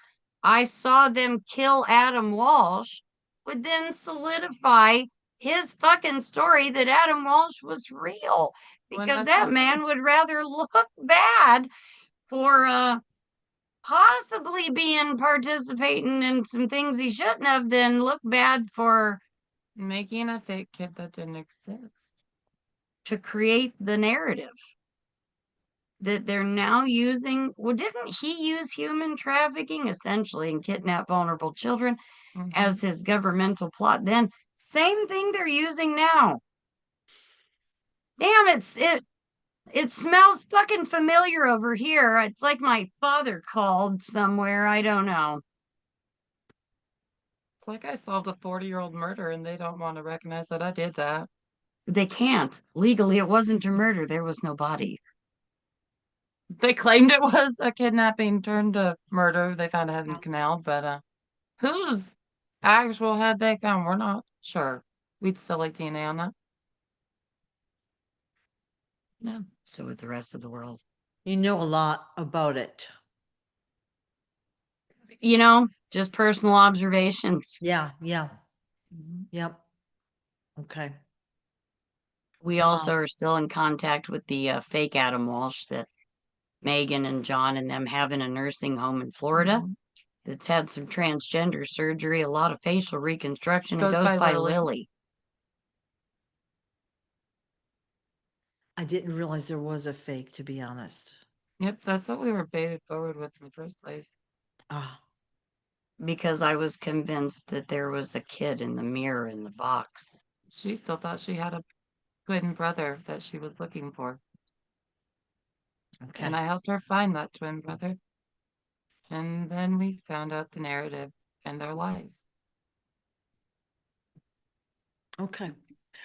I saw them kill Adam Walsh, would then solidify his fucking story that Adam Walsh was real When because that's that not true. man would rather look bad for possibly being participating in some things he shouldn't have than look bad for Making a fake kid that didn't exist. to create the narrative that they're now using. Well, didn't he use human trafficking essentially and kidnap vulnerable children Mhm. as his governmental plot then? Same thing they're using now. Damn, it smells fucking familiar over here. It's like my father called somewhere. I don't know. It's like I solved a 40-year-old murder and they don't want to recognize that I did that. They can't. Legally, it wasn't a murder. There was no body. They claimed it was a kidnapping turned to murder. They found a head in the canal, but whose actual head they found, we're not sure. We'd still like DNA on that. No. So with the rest of the world. You know a lot about it. You know, just personal observations. Yeah, yeah, Mhm. yep. Okay. We Wow. also are still in contact with the fake Adam Walsh that Megan and John and them have in a nursing home in Florida. Mhm. It's had some transgender surgery, a lot of facial reconstruction, and Goes goes by by Lily. Lily. I didn't realize there was a fake, to be honest. Yep, that's what we were baited forward with in the first place. Ah, Because I was convinced that there was a kid in the mirror in the box. She still thought she had a twin brother that she was looking for. okay. And I helped her find that twin brother. And then we found out the narrative and their lies. Okay.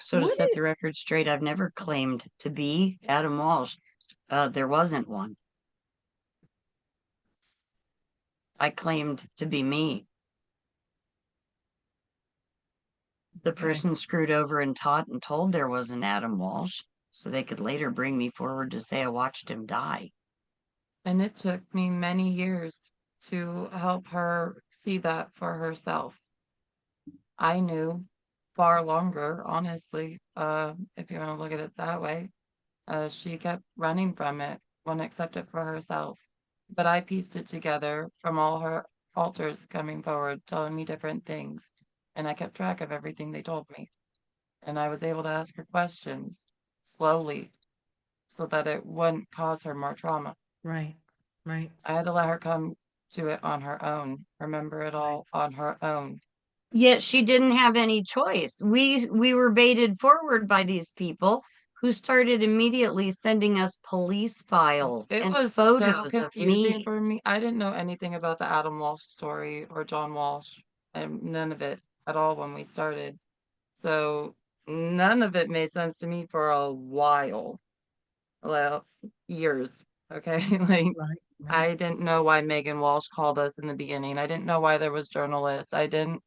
So to What set is, the record straight, I've never claimed to be Adam Walsh. There wasn't one. I claimed to be me. The okay. person screwed over and taught and told there was an Adam Walsh, so they could later bring me forward to say I watched him die. And it took me many years to help her see that for herself. I knew far longer, honestly, if you want to look at it that way. She kept running from it, wouldn't accept it for herself. But I pieced it together from all her alters coming forward, telling me different things. And I kept track of everything they told me. And I was able to ask her questions slowly so that it wouldn't cause her more trauma. Right, right, I had to let her come to it on her own, remember it all on her own. Yet she didn't have any choice. We were baited forward by these people who started immediately sending us police files It and was so photos of confusing me. for me. I didn't know anything about the Adam Walsh story or John Walsh, and none of it at all when we started. So none of it made sense to me for a while. Well, years. Okay. Like right, right. I didn't know why Megan Walsh called us in the beginning. I didn't know why there was journalists. I didn't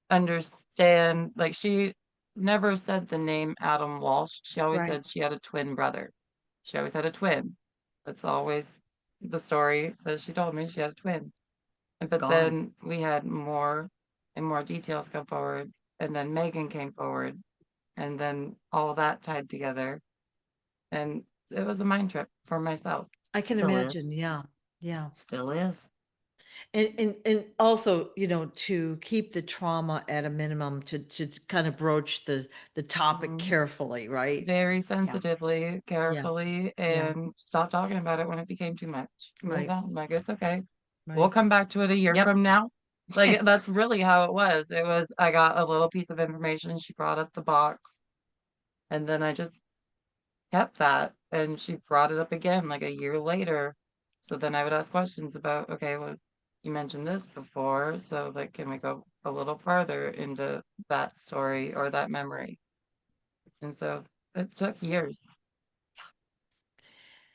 understand. Like she never said the name Adam Walsh. She always Right. said she had a twin brother. She always had a twin. That's always the story that she told me. She had a twin. But Gone. then we had more and more details come forward. And then Megan came forward. And then all that tied together. And it was a mind trip for myself. I can Still is. imagine. Yeah, yeah. Still is. And also, to keep the trauma at a minimum, to kind of broach the topic Mhm. carefully, right? Very sensitively, carefully, Yeah. and stop talking about it when it became too much. Move Right, on. Like it's okay. We'll right. come back to it a year Yep. from now. Like that's really how it was. It was I got a little piece of information. She brought up the box, and then I just kept that. And she brought it up again like a year later. So then I would ask questions about, okay, well, you mentioned this before, so like, can we go a little farther into that story or that memory? And so it took years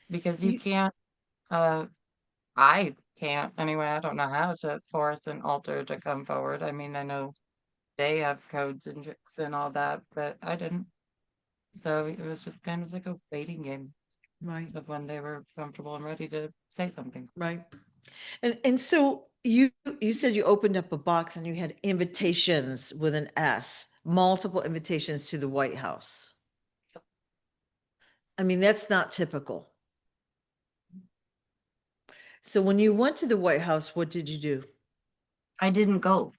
because you You, can't, uh, I can't anyway. I don't know how to force an alter to come forward. I mean, I know they have codes and tricks and all that, but I didn't. So it was just kind of like a waiting game right, of when they were comfortable and ready to say something. right. And so you said you opened up a box and you had invitations with an S, multiple invitations to the White House. I mean, that's not typical. So when you went to the White House, what did you do? I didn't go.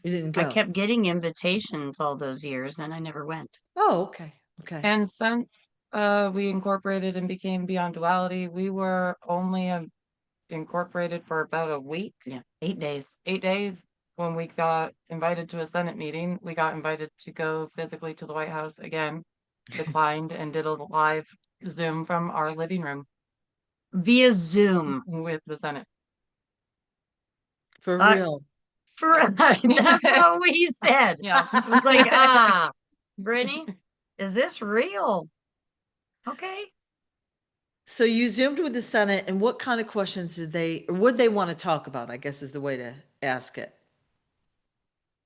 You didn't I go? kept getting invitations all those years and I never went. Oh, okay, okay. And since we incorporated and became Beyond Duality, we were only incorporated for about a week, Yeah, 8 days. 8 days. When we got invited to a Senate meeting, we got invited to go physically to the White House again, declined, and did a live Zoom from our living room Via Zoom. with the Senate. For I- real. That's what we said. Yeah. It's like, Brittany, is this real? Okay. So you Zoomed with the Senate, and what kind of questions did they, or what did they want to talk about, I guess is the way to ask it.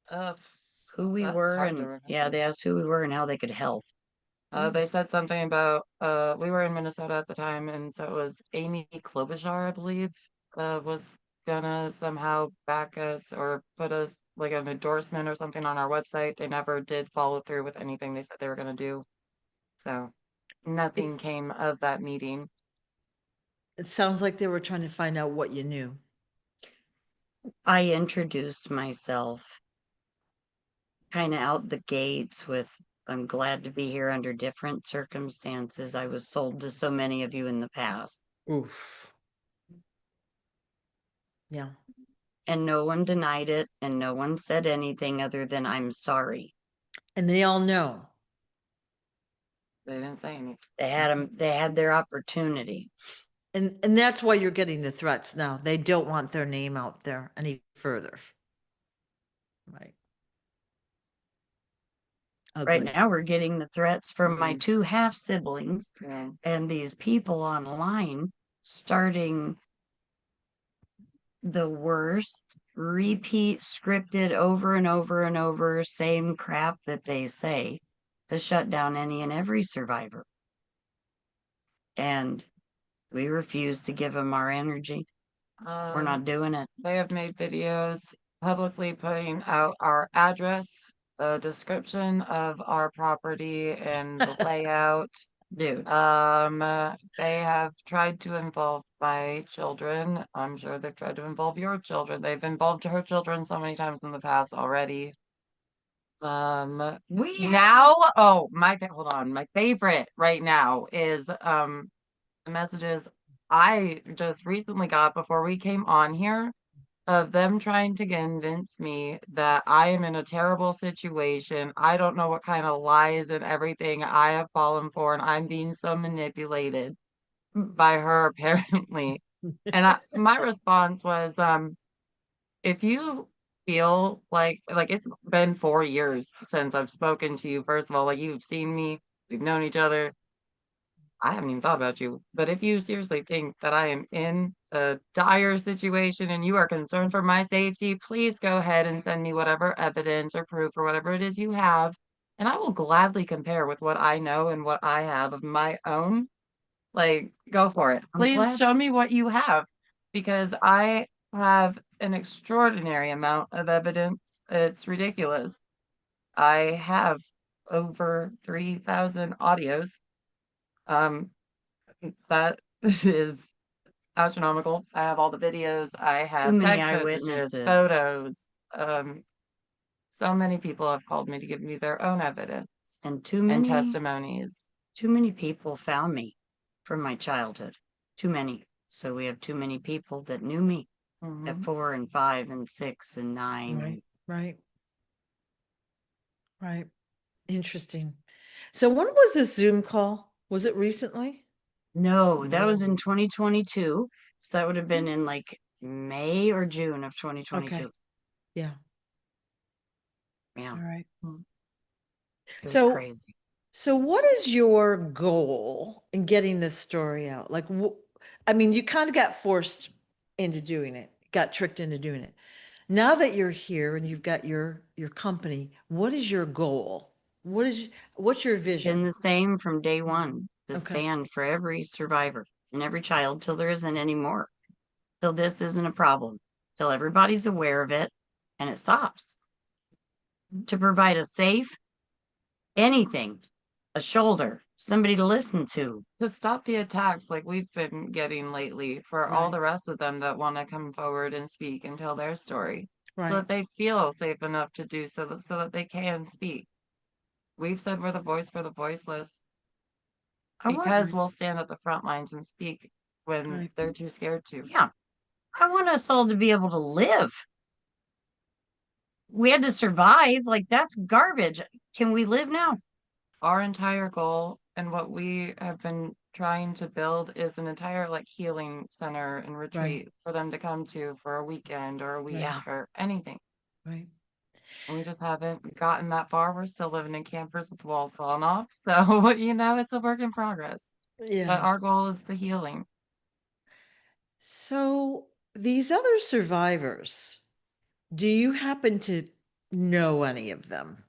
Uh, Who we That's were hard to and remember. yeah, they asked who we were and how they could help. They said something about we were in Minnesota at the time, and so it was Amy Klobuchar, I believe, was gonna somehow back us or put us like an endorsement or something on our website. They never did follow through with anything they said they were gonna do. So nothing came of that meeting. It sounds like they were trying to find out what you knew. I introduced myself kind of out the gates with, I'm glad to be here under different circumstances. I was sold to so many of you in the past. Oof. Yeah. And no one denied it, and no one said anything other than I'm sorry. And they all know. They didn't say anything. They had their opportunity. And that's why you're getting the threats now. They don't want their name out there any further. Right. Right Ugly. now, we're getting the threats from my Mhm. 2 half siblings Yeah. and these people online starting the worst repeat scripted over and over and over, same crap that they say to shut down any and every survivor. And we refuse to give them our energy. We're not doing it. They have made videos publicly putting out our address, a description of our property and the layout. Dude, They have tried to involve my children. I'm sure they've tried to involve your children. They've involved her children so many times in the past already. we Now, hold on. My favorite right now is the messages I just recently got before we came on here of them trying to convince me that I am in a terrible situation. I don't know what kind of lies and everything I have fallen for, and I'm being so manipulated by her apparently. And my response was, if you feel like it's been 4 years since I've spoken to you, first of all, like you've seen me, we've known each other. I haven't even thought about you. But if you seriously think that I am in a dire situation and you are concerned for my safety, please go ahead and send me whatever evidence or proof or whatever it is you have. And I will gladly compare with what I know and what I have of my own. Like, go for it. I'm Please glad- show me what you have because I have an extraordinary amount of evidence. It's ridiculous. I have over 3,000 audios. That is astronomical. I have all the videos. I have many text messages, eyewitnesses. photos. So many people have called me to give me their own evidence and too and many testimonies. too many people found me from my childhood. Too many. So we have too many people that knew me at Mhm. 4 and 5 and 6 and 9. Right. Right. Right. Interesting. So when was this Zoom call? Was it recently? No, that was No. in 2022. So that would have been in like May or June of 2022. Okay. Yeah. Yeah, All right. it was So, crazy. so what is your goal in getting this story out? Like, I mean, you kind of got forced into doing it, got tricked into doing it. Now that you're here and you've got your company, what is your goal? What's your Been vision? the same from day one to Okay. stand for every survivor and every child till there isn't any more. Till this isn't a problem. Till everybody's aware of it and it stops. To provide a safe anything, a shoulder, somebody to listen to. To stop the attacks like we've been getting lately for all Right. the rest of them that want to come forward and speak and tell their story. so Right. that they feel safe enough to do so that they can speak. We've said we're the voice for the voiceless I want, because we'll stand at the front lines and speak when Right. they're too scared to. yeah, I want us all to be able to live. We had to survive. Like, that's garbage. Can we live now? Our entire goal and what we have been trying to build is an entire like healing center and Right. retreat for them to come to for a weekend or a week Yeah. or anything. Right. And we just haven't gotten that far. We're still living in campers with the walls falling off. So, it's a work in progress. But Yeah. our goal is the healing. So these other survivors, do you happen to know any of them?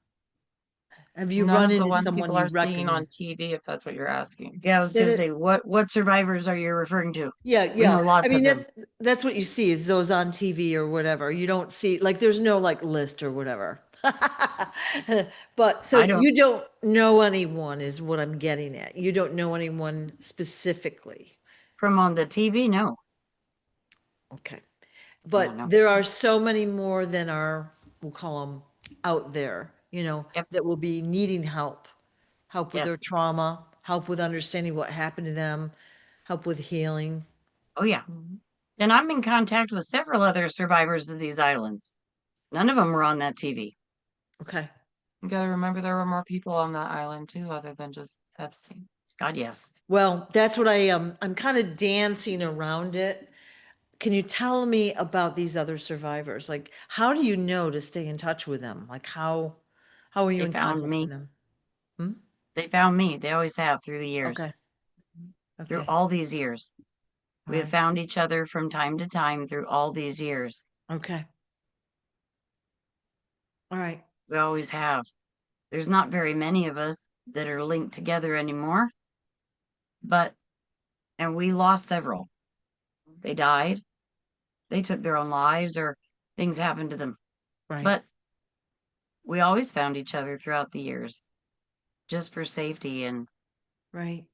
Have you None run of the into ones someone people you are seeing recognize? on TV, if that's what you're asking. Yeah, I was Say gonna that. say, what survivors are you referring to? Yeah, We yeah. know I lots mean, of them. that's what you see is those on TV or whatever. You don't see like there's no like list or whatever. But so I don't, you don't know anyone is what I'm getting at. You don't know anyone specifically. from on the TV, no. Okay. Yeah, But no. there are so many more than are, we'll call them out there, Yep. that will be needing help with their Yes. trauma, help with understanding what happened to them, help with healing. Oh, yeah. Mhm. And I'm in contact with several other survivors of these islands. None of them were on that TV. Okay. You gotta remember there were more people on that island too, other than just Epstein. God, yes. Well, that's what I'm kind of dancing around it. Can you tell me about these other survivors? Like, how do you know to stay in touch with them? Like, how are you They in found contact with me. them? Hmm? They found me. They always have through the years, Okay. through Okay. all these years. All We have right. found each other from time to time through all these years. Okay. All right. We always have. There's not very many of us that are linked together anymore, but, and we lost several. They died, they took their own lives, or things happened to them. Right. But we always found each other throughout the years just for safety and Right.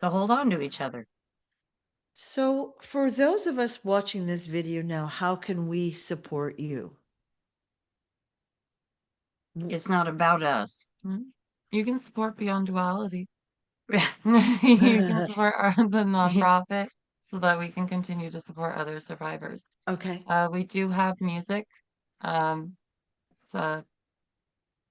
to hold on to each other. So, for those of us watching this video now, how can we support you? It's not about us. Mhm. You can support Beyond Duality. You can support the nonprofit so that we can continue to support other survivors. Okay. We do have music. Um, it's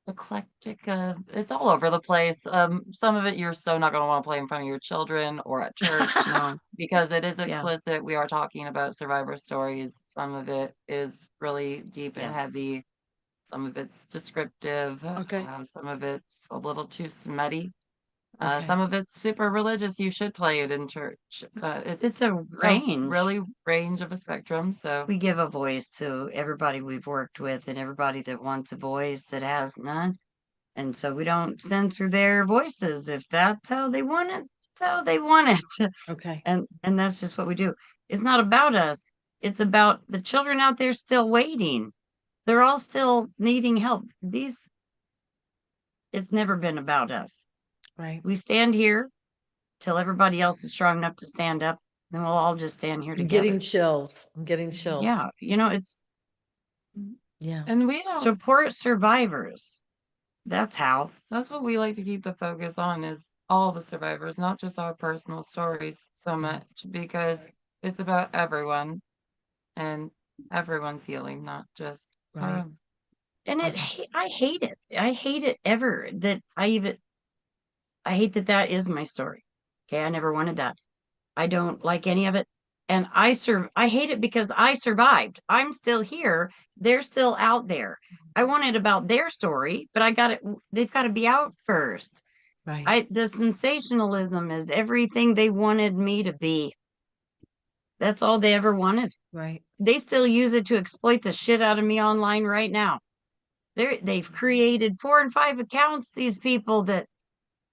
eclectic. It's all over the place. Some of it you're so not going to want to play in front of your children or at church No. because it is Yeah. explicit. We are talking about survivor stories. Some of it is really deep and Yes. heavy. Some of it's descriptive. Okay. Some of it's a little too smutty. Okay. Some of it's super religious. You should play it in church. It's a a range. really range of a spectrum. So We give a voice to everybody we've worked with and everybody that wants a voice that has none. And so we don't censor their voices. If that's how they want it, that's how they want it. Okay. And that's just what we do. It's not about us. It's about the children out there still waiting. They're all still needing help. It's never been about us. Right. We stand here till everybody else is strong enough to stand up, then we'll all just stand here I'm together. getting chills. I'm getting chills. Yeah, it's Yeah. and we don't. support survivors. That's how. That's what we like to keep the focus on is all the survivors, not just our personal stories so much because it's about everyone and everyone's healing, not just our Right. own. And Okay. I hate it. I hate it ever that I hate that that is my story. Okay, I never wanted that. I don't like any of it. And I hate it because I survived. I'm still here. They're still out there. I wanted about their story, but they've got to be out first. Right. The sensationalism is everything they wanted me to be. That's all they ever wanted. Right. They still use it to exploit the shit out of me online right now. They've created 4 and 5 accounts, these people that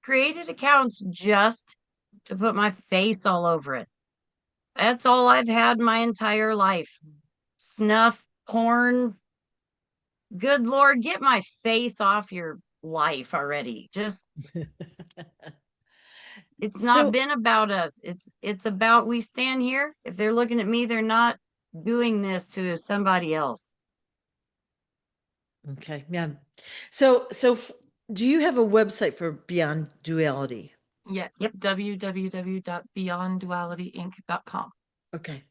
created accounts just to put my face all over it. That's all I've had my entire life. Snuff, porn. Good Lord, get my face off your life already. Just, it's not So, been about us. It's about we stand here. If they're looking at me, they're not doing this to somebody else. Okay, yeah. So do you have a website for Beyond Duality? Yes, Yep. www.beyonddualityinc.com. Okay.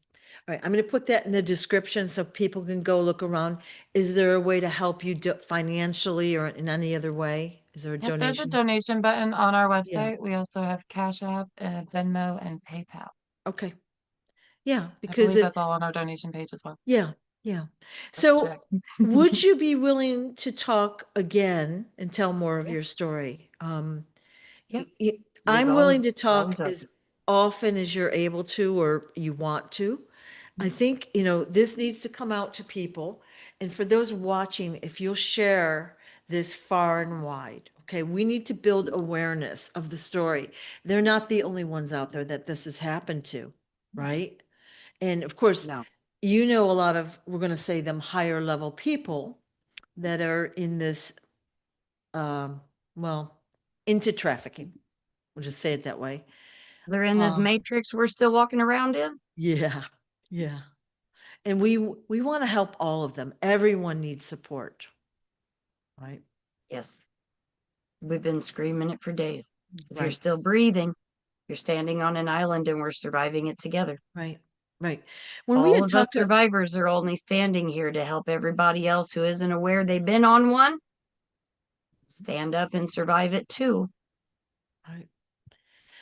All right. I'm going to put that in the description so people can go look around. Is there a way to help you financially or in any other way? Is there a Yep, there's a donation? donation button on our Yeah. website. We also have Cash App, Venmo, and PayPal. Okay. Yeah, I because believe it, that's all on our donation page as well. yeah, yeah. Let's check. So would you be willing to talk again and tell more of Yep. your story? Yep. We've I'm willing always, to talk always up. as often as you're able to or you want to. I think, this needs to come out to people. And for those watching, if you'll share this far and wide, okay, we need to build awareness of the story. They're not the only ones out there that this has happened to, right? And of course, No, a lot of, we're going to say them higher level people that are in this, um, well, into trafficking. We'll just say it that way. they're in this Um, matrix we're still walking around in. yeah, yeah. And we want to help all of them. Everyone needs support, right? Yes. We've been screaming it for days. If you're Right, still breathing, you're standing on an island and we're surviving it together. right, right. When we All had of us talked to, survivors are only standing here to help everybody else who isn't aware they've been on one stand up and survive it too. right.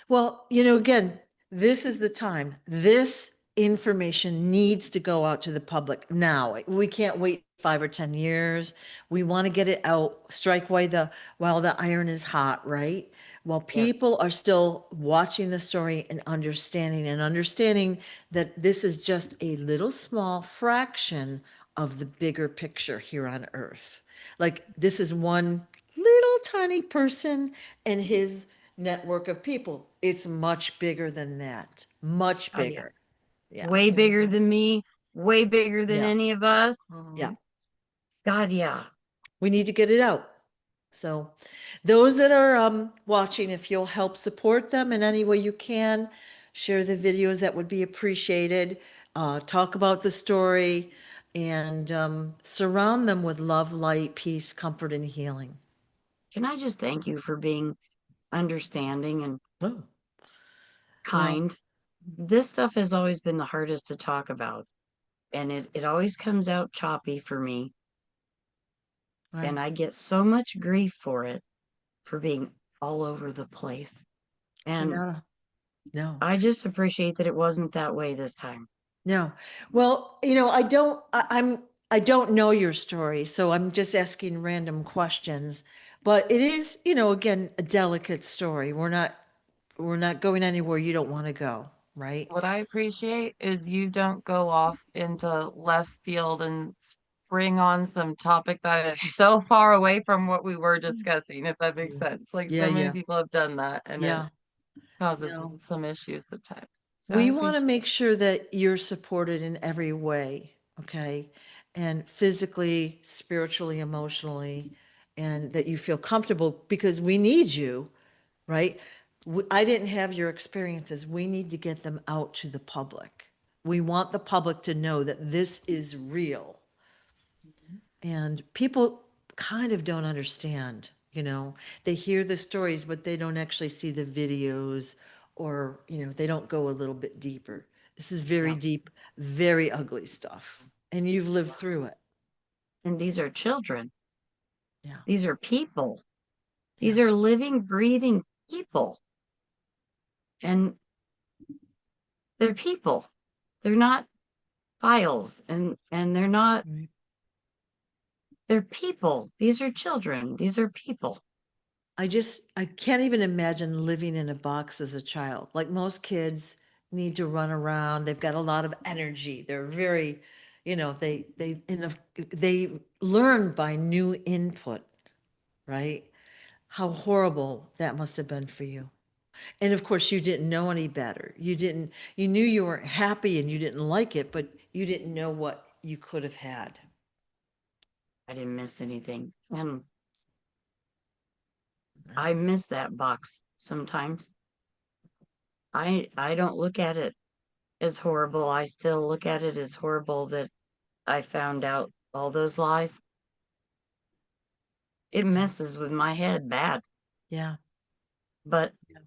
Well, again, this is the time. This information needs to go out to the public now. We can't wait 5 or 10 years. We want to get it out, strike while the iron is hot, right? While Yes. people are still watching the story and understanding that this is just a little small fraction of the bigger picture here on Earth. Like this is one little tiny person and his network of people. It's much bigger than that. Much Oh, yeah. bigger. Yeah. Way bigger than me, way bigger than Yeah. any of us. Yeah. God, yeah. We need to get it out. So those that are watching, if you'll help support them in any way you can, share the videos, that would be appreciated. Talk about the story and surround them with love, light, peace, comfort, and healing. Can I just thank you for being understanding and Oh, well, kind? This stuff has always been the hardest to talk about. And it always comes out choppy for me. right. And I get so much grief for it, for being all over the place. And No, no. I just appreciate that it wasn't that way this time. No. Well, I don't know your story, so I'm just asking random questions. But it is, again, a delicate story. We're not going anywhere you don't want to go, right? What I appreciate is you don't go off into left field and spring on some topic that is so far away from what we were discussing, if that makes Mm. sense. Like Yeah, so many yeah, people have done that and it yeah. causes No. some issues sometimes. So I We want to appreciate make sure that you're supported in every way, okay? And physically, spiritually, emotionally, and that you feel comfortable because we need you, right? I didn't have your experiences. We need to get them out to the public. We want the public to know that this is real. And people kind of don't understand, they hear the stories, but they don't actually see the videos or, they don't go a little bit deeper. This is very Yeah. deep, very ugly stuff. And you've lived through it. And these are children. Yeah. These are people. Yeah. These are living, breathing people. And they're people. They're not files and they're not, Right. they're people. These are children. These are people. I can't even imagine living in a box as a child. Like most kids need to run around. They've got a lot of energy. They're very, they learn by new input, right? How horrible that must have been for you. And of course, you didn't know any better. You knew you weren't happy and you didn't like it, but you didn't know what you could have had. I didn't miss anything. And I miss that box sometimes. I don't look at it as horrible. I still look at it as horrible that I found out all those lies. it messes with my head bad. Yeah. But Yeah.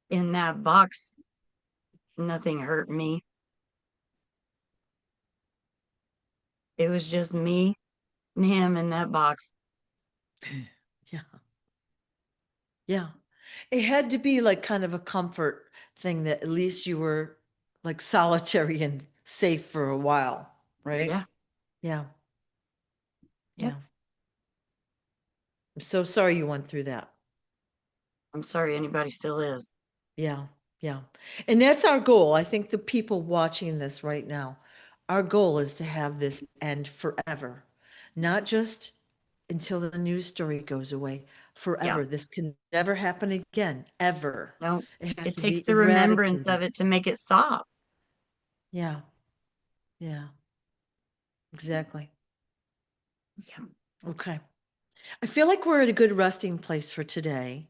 in that box, nothing hurt me. It was just me and him in that box. Yeah. Yeah. It had to be like kind of a comfort thing that at least you were like solitary and safe for a while, right? Yeah. Yeah. Yep. Yeah. I'm so sorry you went through that. I'm sorry anybody still is. Yeah. Yeah. And that's our goal. I think the people watching this right now, our goal is to have this end forever, not just until the news story goes away. Yeah. Forever. This can never happen again, ever. No, It has it to takes be the remembrance eradicated. of it to make it stop. Yeah. Yeah. Exactly. Yeah. Okay. I feel like we're at a good resting place for today.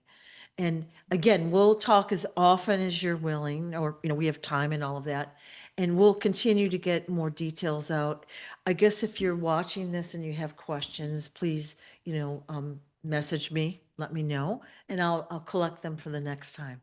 And again, we'll talk as often as you're willing, or, we have time and all of that. And we'll continue to get more details out. I guess if you're watching this and you have questions, please, message me, let me know, and I'll collect them for the next time.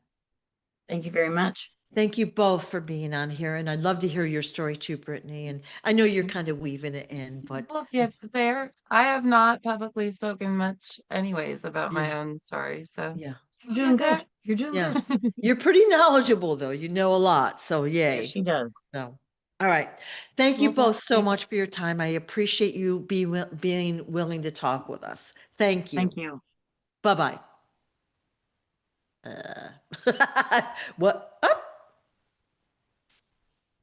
Thank you very much. Thank you both for being on here. And I'd love to hear your story too, Brittany. And I know you're kind of weaving it in, but We'll get there. I have not publicly spoken much anyways about yeah, my own story, so yeah. You're we'll doing get good. You're doing Yeah. good. You're pretty knowledgeable though. You know a lot. So Yes, yay. she does. So, all right. Thank you We'll talk both so soon. much for your time. I appreciate you being willing to talk with us. Thank you. Thank you. Bye-bye. What?